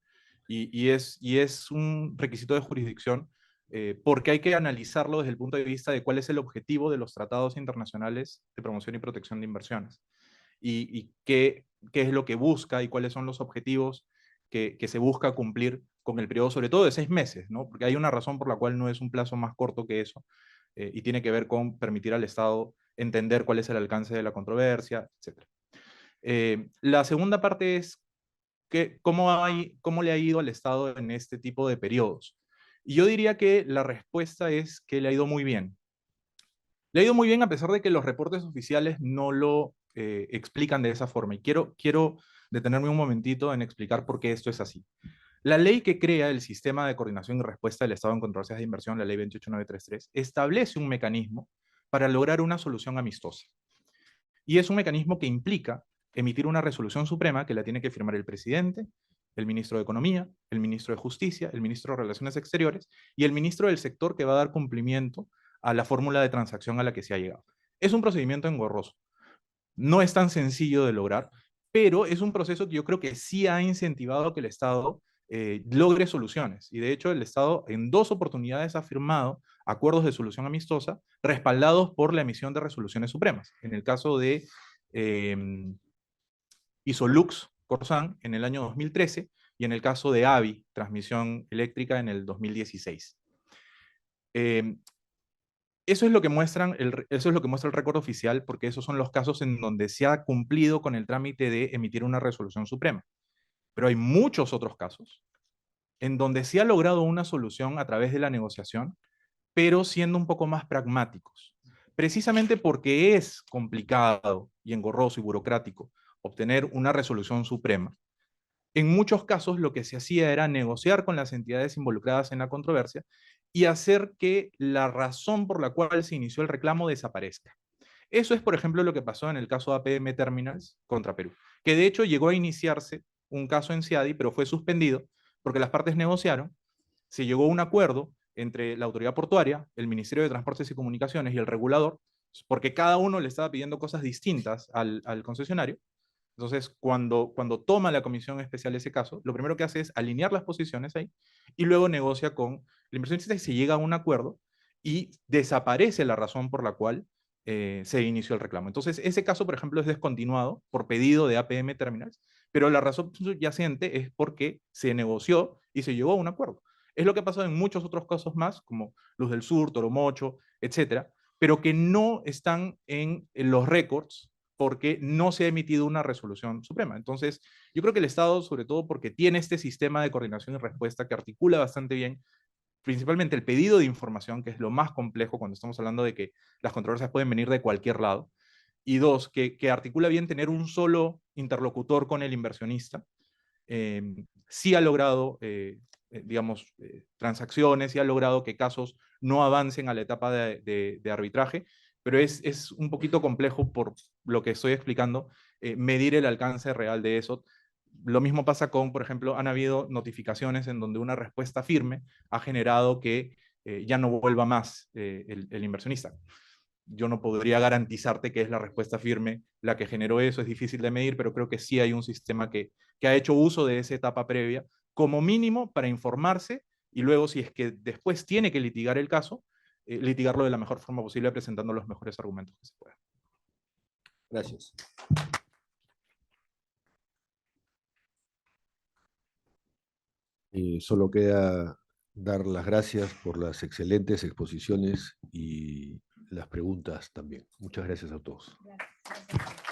Y es un requisito de jurisdicción porque hay que analizarlo desde el punto de vista de cuál es el objetivo de los tratados internacionales de promoción y protección de inversiones y qué es lo que busca y cuáles son los objetivos que se busca cumplir con el periodo, sobre todo de 6 meses, ¿no? Porque hay una razón por la cual no es un plazo más corto que eso, y tiene que ver con permitir al Estado entender cuál es el alcance de la controversia, etc. La segunda parte es cómo le ha ido al Estado en este tipo de periodos. Y yo diría que la respuesta es que le ha ido muy bien. Le ha ido muy bien a pesar de que los reportes oficiales no lo explican de esa forma. Y quiero detenerme un momentito en explicar por qué esto es así. La ley que crea el Sistema de Coordinación y Respuesta del Estado en Controversias de Inversión, la ley 28933, establece un mecanismo para lograr una solución amistosa. Y es un mecanismo que implica emitir una resolución suprema que la tiene que firmar el presidente, el ministro de Economía, el ministro de Justicia, el ministro de Relaciones Exteriores y el ministro del sector que va a dar cumplimiento a la fórmula de transacción a la que se ha llegado. Es un procedimiento engorroso. No es tan sencillo de lograr, pero es un proceso que yo creo que sí ha incentivado que el Estado logre soluciones. Y de hecho el Estado en 2 oportunidades ha firmado acuerdos de solución amistosa respaldados por la emisión de resoluciones supremas. En el caso de Isolux Corsan en el año 2013 y en el caso de AVI, Transmisión Eléctrica, en el 2016. Eso es lo que muestra el récord oficial, porque esos son los casos en donde se ha cumplido con el trámite de emitir una resolución suprema. Pero hay muchos otros casos en donde se ha logrado una solución a través de la negociación, pero siendo un poco más pragmáticos. Precisamente porque es complicado y engorroso y burocrático obtener una resolución suprema. En muchos casos lo que se hacía era negociar con las entidades involucradas en la controversia y hacer que la razón por la cual se inició el reclamo desaparezca. Eso es, por ejemplo, lo que pasó en el caso de APM Terminals contra Perú, que de hecho llegó a iniciarse un caso en CIADI, pero fue suspendido porque las partes negociaron, se llegó a un acuerdo entre la autoridad portuaria, el Ministerio de Transportes y Comunicaciones y el regulador, porque cada uno le estaba pidiendo cosas distintas al concesionario. Entonces, cuando toma la comisión especial ese caso, lo primero que hace es alinear las posiciones ahí y luego negocia con el inversionista y se llega a un acuerdo y desaparece la razón por la cual se inició el reclamo. Entonces, ese caso, por ejemplo, es descontinuado por pedido de APM Terminals, pero la razón subyacente es porque se negoció y se llegó a un acuerdo. Es lo que ha pasado en muchos otros casos más, como Luz del Sur, Toromocho, etcétera, pero que no están en los récords porque no se ha emitido una resolución suprema. Entonces, yo creo que el Estado, sobre todo porque tiene este sistema de coordinación y respuesta que articula bastante bien, principalmente el pedido de información, que es lo más complejo cuando estamos hablando de que las controversias pueden venir de cualquier lado, y 2, que articula bien tener un solo interlocutor con el inversionista, sí ha logrado, transacciones, y ha logrado que casos no avancen a la etapa de arbitraje, pero es un poquito complejo por lo que estoy explicando, medir el alcance real de eso. Lo mismo pasa con, por ejemplo, han habido notificaciones en donde una respuesta firme ha generado que ya no vuelva más el inversionista. Yo no podría garantizarte que es la respuesta firme la que generó eso, es difícil de medir, pero creo que sí hay un sistema que ha hecho uso de esa etapa previa, como mínimo para informarse, y luego si es que después tiene que litigar el caso, litigarlo de la mejor forma posible presentando los mejores argumentos que se puedan.
Gracias. Solo queda dar las gracias por las excelentes exposiciones y las preguntas también. Muchas gracias a todos.
Gracias.